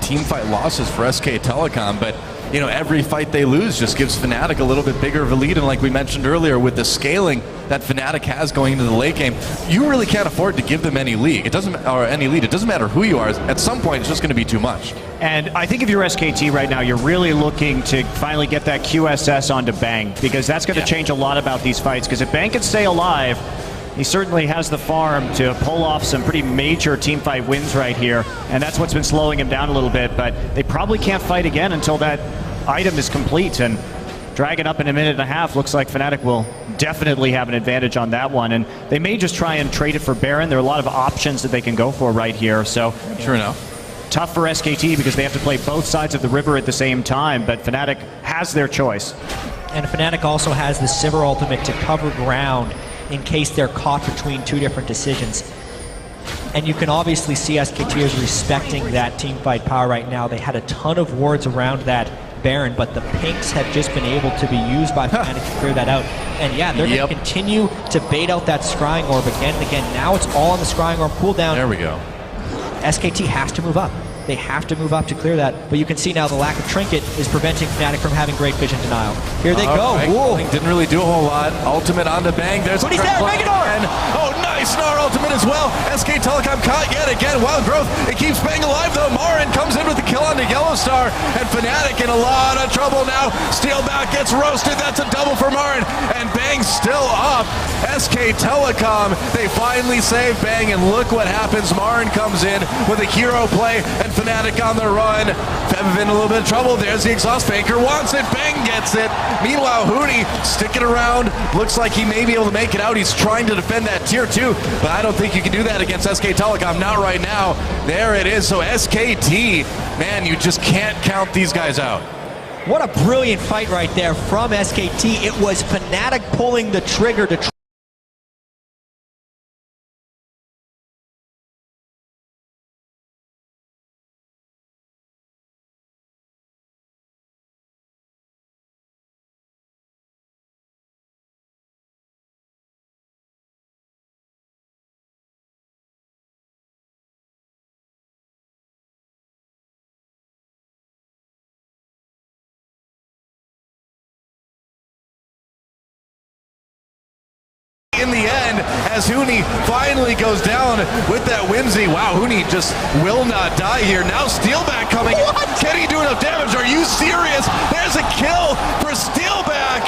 team fight losses for SK Telecom, but you know, every fight they lose just gives FNATIC a little bit bigger of a lead, and like we mentioned earlier, with the scaling that FNATIC has going into the late game, you really can't afford to give them any lead. It doesn't matter who you are. At some point, it's just going to be too much. And I think if you're SKT right now, you're really looking to finally get that QSS onto Bang, because that's going to change a lot about these fights. Because if Bang can stay alive, he certainly has the farm to pull off some pretty major team fight wins right here, and that's what's been slowing him down a little bit. But they probably can't fight again until that item is complete, and Dragon up in a minute and a half. Looks like FNATIC will definitely have an advantage on that one, and they may just try and trade it for Baron. There are a lot of options that they can go for right here, so sure enough. Tough for SKT because they have to play both sides of the river at the same time, but FNATIC has their choice. And FNATIC also has the Sivir ultimate to cover ground in case they're caught between 2 different decisions. And you can obviously see SKT is respecting that team fight power right now. They had a ton of wards around that Baron, but the pinks have just been able to be used by FNATIC to clear that out. And yeah, they're going to continue to bait out that Scrying Orb again and again. Now it's all on the Scrying Orb cooldown. There we go. SKT has to move up. They have to move up to clear that. But you can see now the lack of Trinket is preventing FNATIC from having great vision denial. Here they go. Right. Didn't really do a whole lot. Ultimate onto Bang. There's but he's there. Oh, nice Gnar ultimate as well. SK Telecom caught yet again. Wild Growth. It keeps Bang alive though. Marin comes in with the kill on to Yellowstar, and FNATIC in a lot of trouble now. Steelback gets roasted, that's a double for Marin, and Bang still up. SK Telecom, they finally save Bang, and look what happens. Marin comes in with a hero play, and FNATIC on the run. Fev in a little bit of trouble, there's the exhaust. Faker wants it, Bang gets it. Meanwhile, Huni sticking around, looks like he may be able to make it out. He's trying to defend that tier 2, but I don't think you can do that against SK Telecom, not right now. There it is, so SKT, man, you just can't count these guys out. What a brilliant fight right there from SKT. It was FNATIC pulling the trigger to in the end, as Huni finally goes down with that whimsy. Wow, Huni just will not die here. Now Steelback coming. Can he do enough damage? Are you serious? There's a kill for Steelback.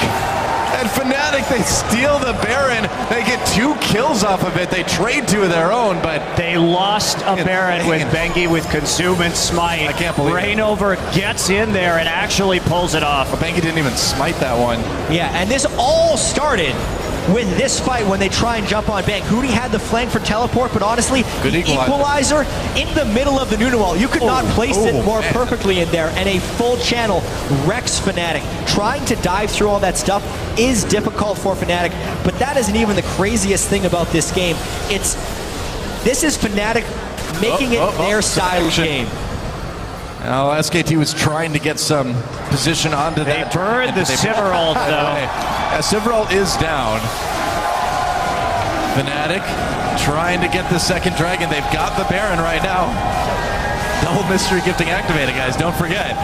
And FNATIC, they steal the Baron. They get 2 kills off of it. They trade 2 of their own, but they lost a Baron with Bengi with Consume and Smite. I can't believe Rainover gets in there and actually pulls it off. Well, Bengi didn't even smite that one. Yeah, and this all started with this fight when they try and jump on Bang. Huni had the flank for teleport, but honestly, good the equalizer in the middle of the Nunu wall. You could not place it more perfectly in there, and a full channel wrecks FNATIC. Trying to dive through all that stuff is difficult for FNATIC, but that isn't even the craziest thing about this game. This is FNATIC making it their style of game. Now SKT was trying to get some position onto that. They burned the Siverald though. Siverald is down. FNATIC trying to get the second dragon. They've got the Baron right now. Double mystery gifting activated, guys. Don't forget.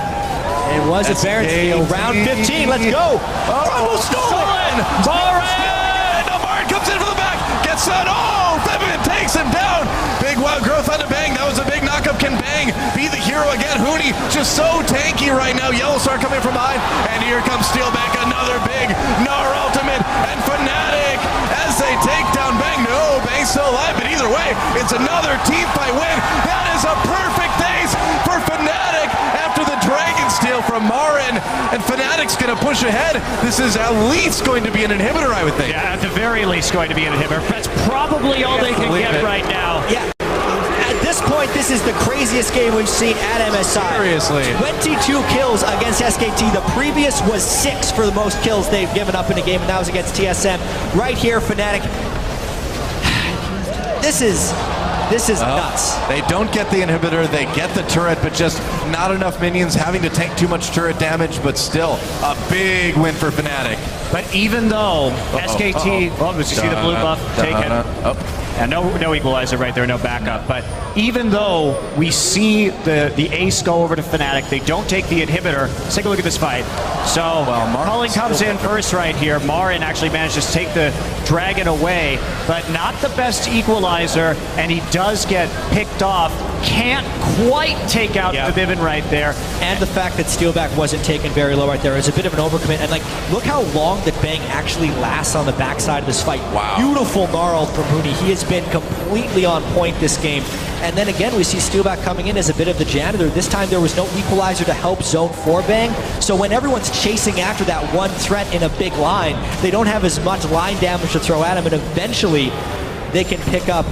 It was a Baron steal. Round 15. Let's go. Oh, stolen. Marin. No, Marin comes in from the back. Gets that. Oh, Femin takes him down. Big wild growth onto Bang. That was a big knockup. Can Bang be the hero again? Huni just so tanky right now. Yellowstar coming from behind. And here comes Steelback. Another big Gnar ultimate. And FNATIC as they take down Bang. No, Bang's still alive. But either way, it's another team fight win. That is a perfect ace for FNATIC after the Dragon Steal from Marin. And FNATIC's going to push ahead. This is at least going to be an inhibitor, I would think. Yeah, at the very least going to be an inhibitor. That's probably all they can get right now. Yeah. At this point, this is the craziest game we've seen at MSI. Seriously. 22 kills against SKT. The previous was 6 for the most kills they've given up in a game, and that was against TSM. Right here, FNATIC. This is nuts. They don't get the inhibitor, they get the turret, but just not enough minions, having to tank too much turret damage, but still a big win for FNATIC. But even though SKT, you see the blue buff taken. And no equalizer right there, no backup. But even though we see the ace go over to FNATIC, they don't take the inhibitor. Let's take a look at this fight. So Culling comes in first right here. Marin actually manages to take the dragon away, but not the best equalizer, and he does get picked off. Can't quite take out the Vivin right there. And the fact that Steelback wasn't taken very low right there is a bit of an overcommit. And like, look how long that Bang actually lasts on the backside of this fight. Wow. Beautiful Gnarled from Huni. He has been completely on point this game. And then again, we see Steelback coming in as a bit of the janitor. This time there was no equalizer to help zone for Bang. So when everyone's chasing after that one threat in a big line, they don't have as much line damage to throw at him, and eventually they can pick up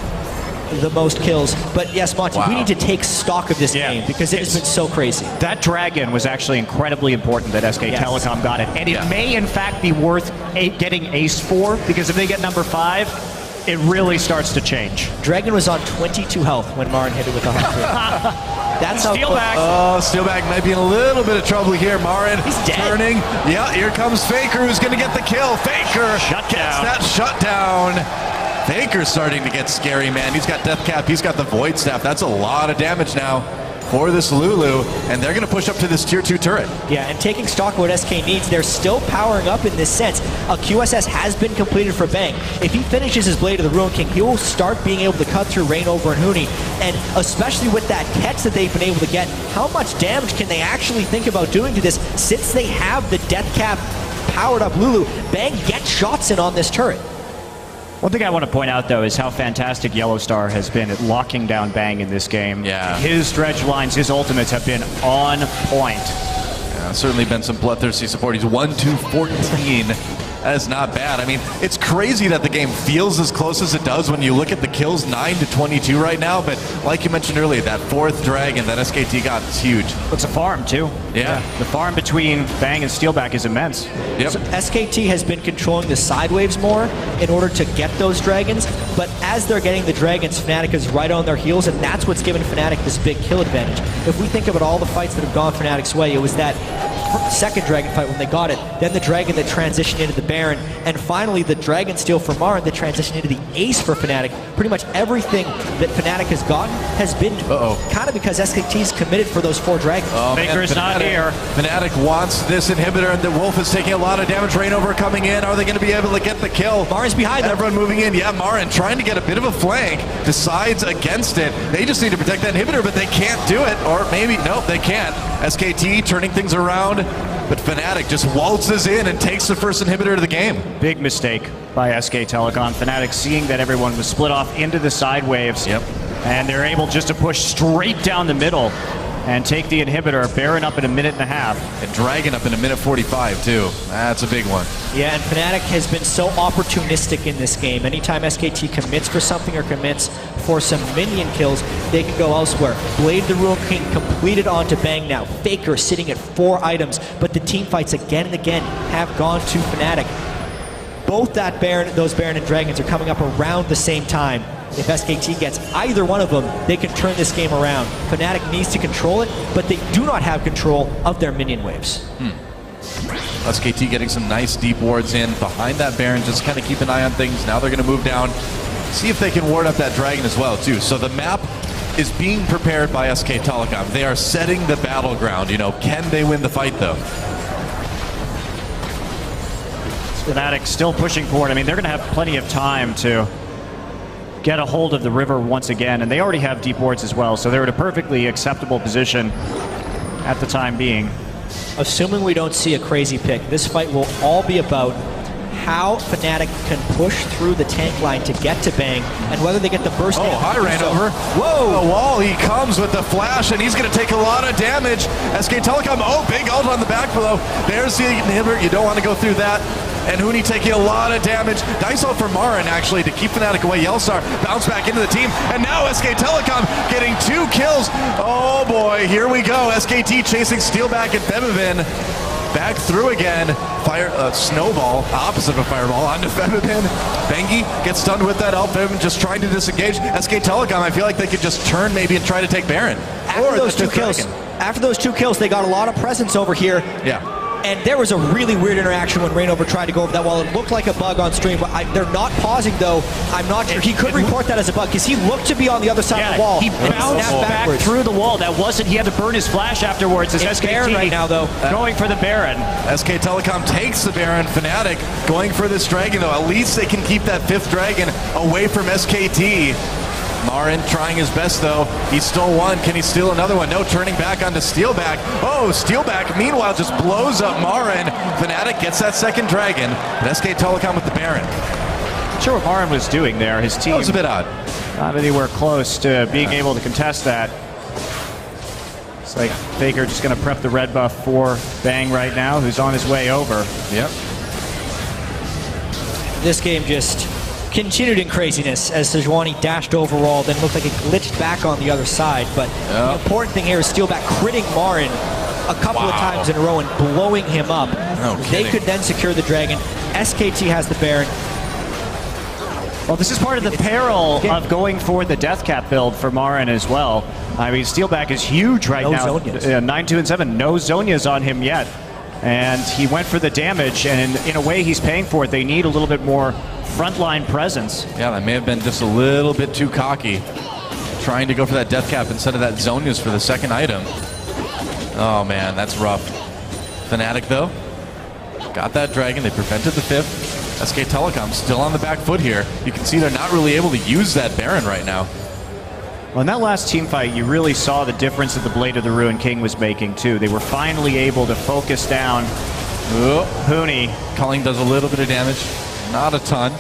the most kills. But yes, Monty, we need to take stock of this game because it has been so crazy. That dragon was actually incredibly important that SK Telecom got it. And it may in fact be worth getting ace for, because if they get number 5, it really starts to change. Dragon was on 22 health when Marin hit it with 100. That's how Steelback. Oh, Steelback might be in a little bit of trouble here. Marin turning. Yeah, here comes Faker, who's going to get the kill. Faker gets that shutdown. Faker's starting to get scary, man. He's got Death Cap. He's got the Void Staff. That's a lot of damage now. for this Lulu, and they're going to push up to this tier 2 turret. Yeah, and taking stock of what SK needs, they're still powering up in this sense. A QSS has been completed for Bang. If he finishes his Blade of the Ruin King, he will start being able to cut through Rainover and Huni, and especially with that catch that they've been able to get, how much damage can they actually think about doing to this since they have the Death Cap powered up Lulu? Bang gets shots in on this turret. One thing I want to point out, though, is how fantastic Yellowstar has been at locking down Bang in this game. Yeah. His dredge lines, his ultimates have been on point. Yeah, certainly been some bloodthirsty support. He's 1-2-14. That is not bad. I mean, it's crazy that the game feels as close as it does when you look at the kills, 9-22 right now, but like you mentioned earlier, that 4th dragon that SKT got is huge. It's a farm, too. Yeah. The farm between Bang and Steelback is immense. Yep. So SKT has been controlling the side waves more in order to get those dragons, but as they're getting the dragons, Fnatic is right on their heels, and that's what's given Fnatic this big kill advantage. If we think about all the fights that have gone Fnatic's way, it was that second dragon fight when they got it, then the dragon that transitioned into the Baron, and finally the dragon steal for Marin that transitioned into the ace for Fnatic. Pretty much everything that Fnatic has gotten has been kind of because SKT's committed for those 4 dragons. Baker's not here. Fnatic wants this inhibitor, and the Wolf is taking a lot of damage. Rainover coming in. Are they going to be able to get the kill? Marin's behind them. Everyone moving in. Yeah, Marin trying to get a bit of a flank, decides against it. They just need to protect that inhibitor, but they can't do it. Or maybe, nope, they can't. SKT turning things around, but Fnatic just waltzes in and takes the first inhibitor of the game. Big mistake by SK Telecom. Fnatic seeing that everyone was split off into the side waves. Yep. And they're able just to push straight down the middle and take the inhibitor. Baron up in a minute and a half. And Dragon up in a minute 45 too. That's a big one. Yeah, and Fnatic has been so opportunistic in this game. Anytime SKT commits for something or commits for some minion kills, they can go elsewhere. Blade the Ruin King completed onto Bang now. Faker sitting at 4 items, but the team fights again and again have gone to Fnatic. Both those Baron and Dragons are coming up around the same time. If SKT gets either one of them, they can turn this game around. Fnatic needs to control it, but they do not have control of their minion waves. SKT getting some nice deep wards in behind that Baron, just kind of keep an eye on things. Now they're going to move down, see if they can ward up that Dragon as well too. So the map is being prepared by SK Telecom. They are setting the battleground. You know, can they win the fight though? Fnatic still pushing forward. I mean, they're going to have plenty of time to get a hold of the river once again, and they already have deep wards as well, so they're in a perfectly acceptable position at the time being. Assuming we don't see a crazy pick, this fight will all be about how Fnatic can push through the tank line to get to Bang, and whether they get the burst. Oh, hi, Rainover. Whoa! The wall, he comes with the flash, and he's going to take a lot of damage. SK Telecom, oh, big ult on the back below. There's the inhibitor. You don't want to go through that. And Huni taking a lot of damage. Nice ult for Marin, actually, to keep Fnatic away. Yellowstar bounce back into the team. And now SK Telecom getting 2 kills. Oh, boy, here we go. SKT chasing Steelback and Femivin. Back through again. Snowball, opposite of a fireball, onto Femivin. Bengi gets stunned with that ult. Femivin just trying to disengage. SK Telecom, I feel like they could just turn maybe and try to take Baron. After those 2 kills, they got a lot of presence over here. Yeah. And there was a really weird interaction when Rainover tried to go over that wall. It looked like a bug on stream, but they're not pausing, though. I'm not sure. He could report that as a bug, because he looked to be on the other side of the wall. He bounced back through the wall. That wasn't, he had to burn his flash afterwards. As SKT Baron right now, though. Going for the Baron. SK Telecom takes the Baron. Fnatic going for this Dragon, though. At least they can keep that 5th Dragon away from SKT. Marin trying his best, though. He stole one. Can he steal another one? No, turning back onto Steelback. Oh, Steelback, meanwhile, just blows up Marin. Fnatic gets that 2nd Dragon, but SK Telecom with the Baron. Not sure what Marin was doing there. His team That was a bit odd. Not anywhere close to being able to contest that. It's like Faker just going to prep the red buff for Bang right now, who's on his way over. Yep. This game just continued in craziness as Sejuani dashed overall, then looked like it glitched back on the other side. But the important thing here is Steelback critting Marin a couple of times in a row and blowing him up. They could then secure the Dragon. SKT has the Baron. Well, this is part of the peril of going for the Death Cap build for Marin as well. I mean, Steelback is huge right now. 9-2 and 7. No Zonias on him yet. And he went for the damage, and in a way he's paying for it. They need a little bit more frontline presence. Yeah, that may have been just a little bit too cocky. trying to go for that death cap instead of that Zonius for the second item. Oh man, that's rough. FNATIC though, got that dragon, they prevented the 5th. SK Telecom still on the back foot here. You can see they're not really able to use that Baron right now. Well, in that last team fight, you really saw the difference that the Blade of the Ruined King was making too. They were finally able to focus down Huni. Culling does a little bit of damage, not a ton.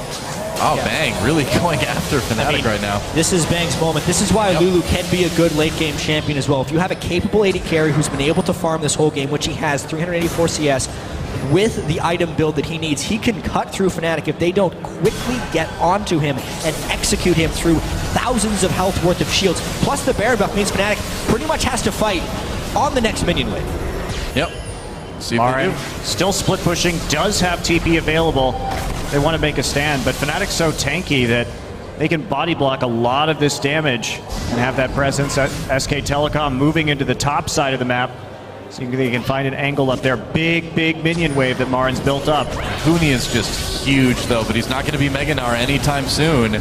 Oh, yeah. Bang, really going after FNATIC right now. This is Bang's moment. This is why Lulu can be a good late game champion as well. If you have a capable AD carry who's been able to farm this whole game, which he has, 384 CS, with the item build that he needs, he can cut through FNATIC if they don't quickly get onto him and execute him through thousands of health worth of shields. Plus the Baron buff means FNATIC pretty much has to fight on the next minion wave. Yep. See Marin still split pushing, does have TP available. They want to make a stand, but FNATIC's so tanky that they can body block a lot of this damage and have that presence at SK Telecom moving into the top side of the map. So they can find an angle up there. Big minion wave that Marin's built up. Huni is just huge though, but he's not going to be Meganar anytime soon.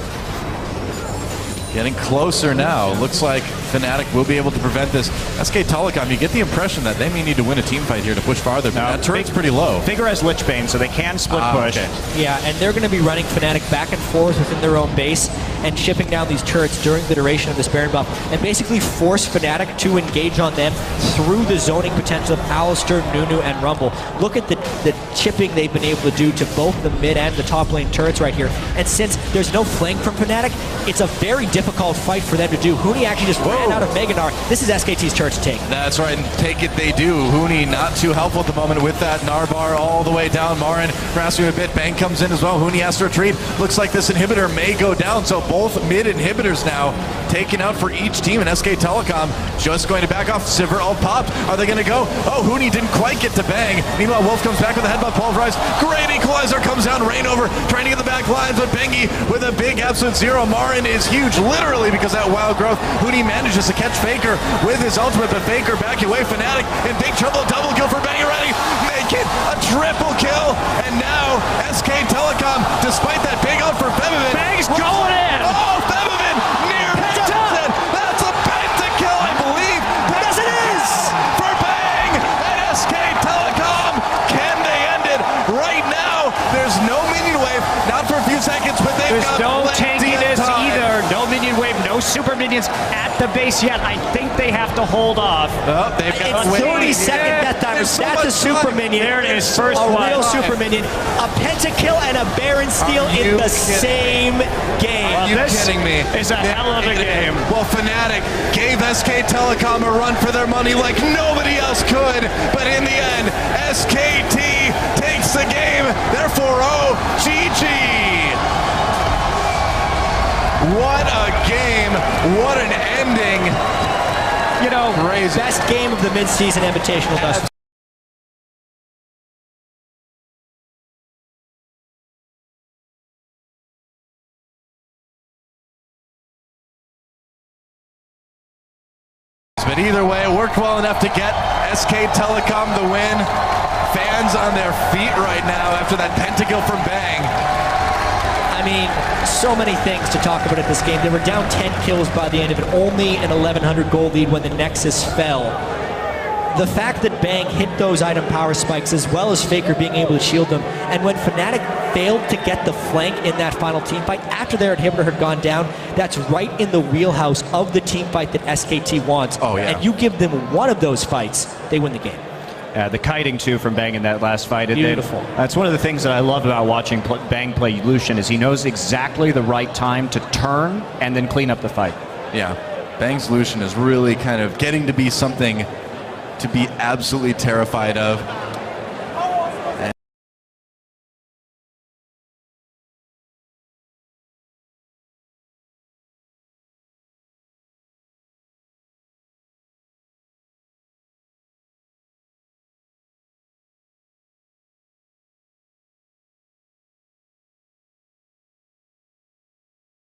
Getting closer now. Looks like FNATIC will be able to prevent this. SK Telecom, you get the impression that they may need to win a team fight here to push farther, but that turret's pretty low. Figure has Lichbane, so they can split push. Okay. Yeah, and they're going to be running FNATIC back and forth within their own base and shipping down these turrets during the duration of this Baron buff and basically force FNATIC to engage on them through the zoning potential of Alistar, Nunu, and Rumble. Look at the chipping they've been able to do to both the mid and the top lane turrets right here. And since there's no flank from FNATIC, it's a very difficult fight for them to do. Huni actually just ran out of Meganar. This is SKT's turret to take. That's right, and take it they do. Huni not too helpful at the moment with that Narbar all the way down. Marin harassing a bit. Bang comes in as well. Huni has to retreat. Looks like this inhibitor may go down, so both mid inhibitors now taken out for each team, and SK Telecom just going to back off. Sivir all popped. Are they going to go? Oh, Huni didn't quite get to Bang. Meanwhile, Wolf comes back with a headbutt pulverized. Great equalizer comes down. Rain over, trying to get the back lines, but Bengi with a big absolute zero. Marin is huge, literally, because that wild growth. Huni manages to catch Faker with his ultimate, but Faker back away. FNATIC in big trouble. Double kill for Bang already. Make it a triple kill, and now SK Telecom, despite that big ult for Febiven, Bang's going in. Oh, Febiven near Penta. That's a Penta kill, I believe. Yes, it is for Bang and SK Telecom. Can they end it right now? There's no minion wave, not for a few seconds, but they've got no plenty tankiness of time. either. No minion wave, no super minions at the base yet. I think they have to hold off. Oh, they've got It's 30-second death timer. That's a super minion. There it is, first a one. real super minion. A pentakill and a Baron steal in the same game. Are you kidding me? It's a hell of a game. Well, FNATIC gave SK Telecom a run for their money like nobody else could, but in the end, SKT takes the game. Therefore, GG. What a game. What an ending. You know, crazy. Best game of the mid-season Invitational thus far. But either way, it worked well enough to get SK Telecom the win. Fans on their feet right now after that pentakill from Bang. I mean, so many things to talk about at this game. They were down 10 kills by the end of it, only an 1,100 gold lead when the Nexus fell. The fact that Bang hit those item power spikes as well as Faker being able to shield them, and when FNATIC failed to get the flank in that final team fight after their inhibitor had gone down, that's right in the wheelhouse of the team fight that SKT wants. Oh, yeah. And you give them one of those fights, they win the game. The kiting too from Bang in that last fight. Beautiful. That's one of the things that I love about watching Bang play Lucian is he knows exactly the right time to turn and then clean up the fight. Yeah, Bang's Lucian is really kind of getting to be something to be absolutely terrified of.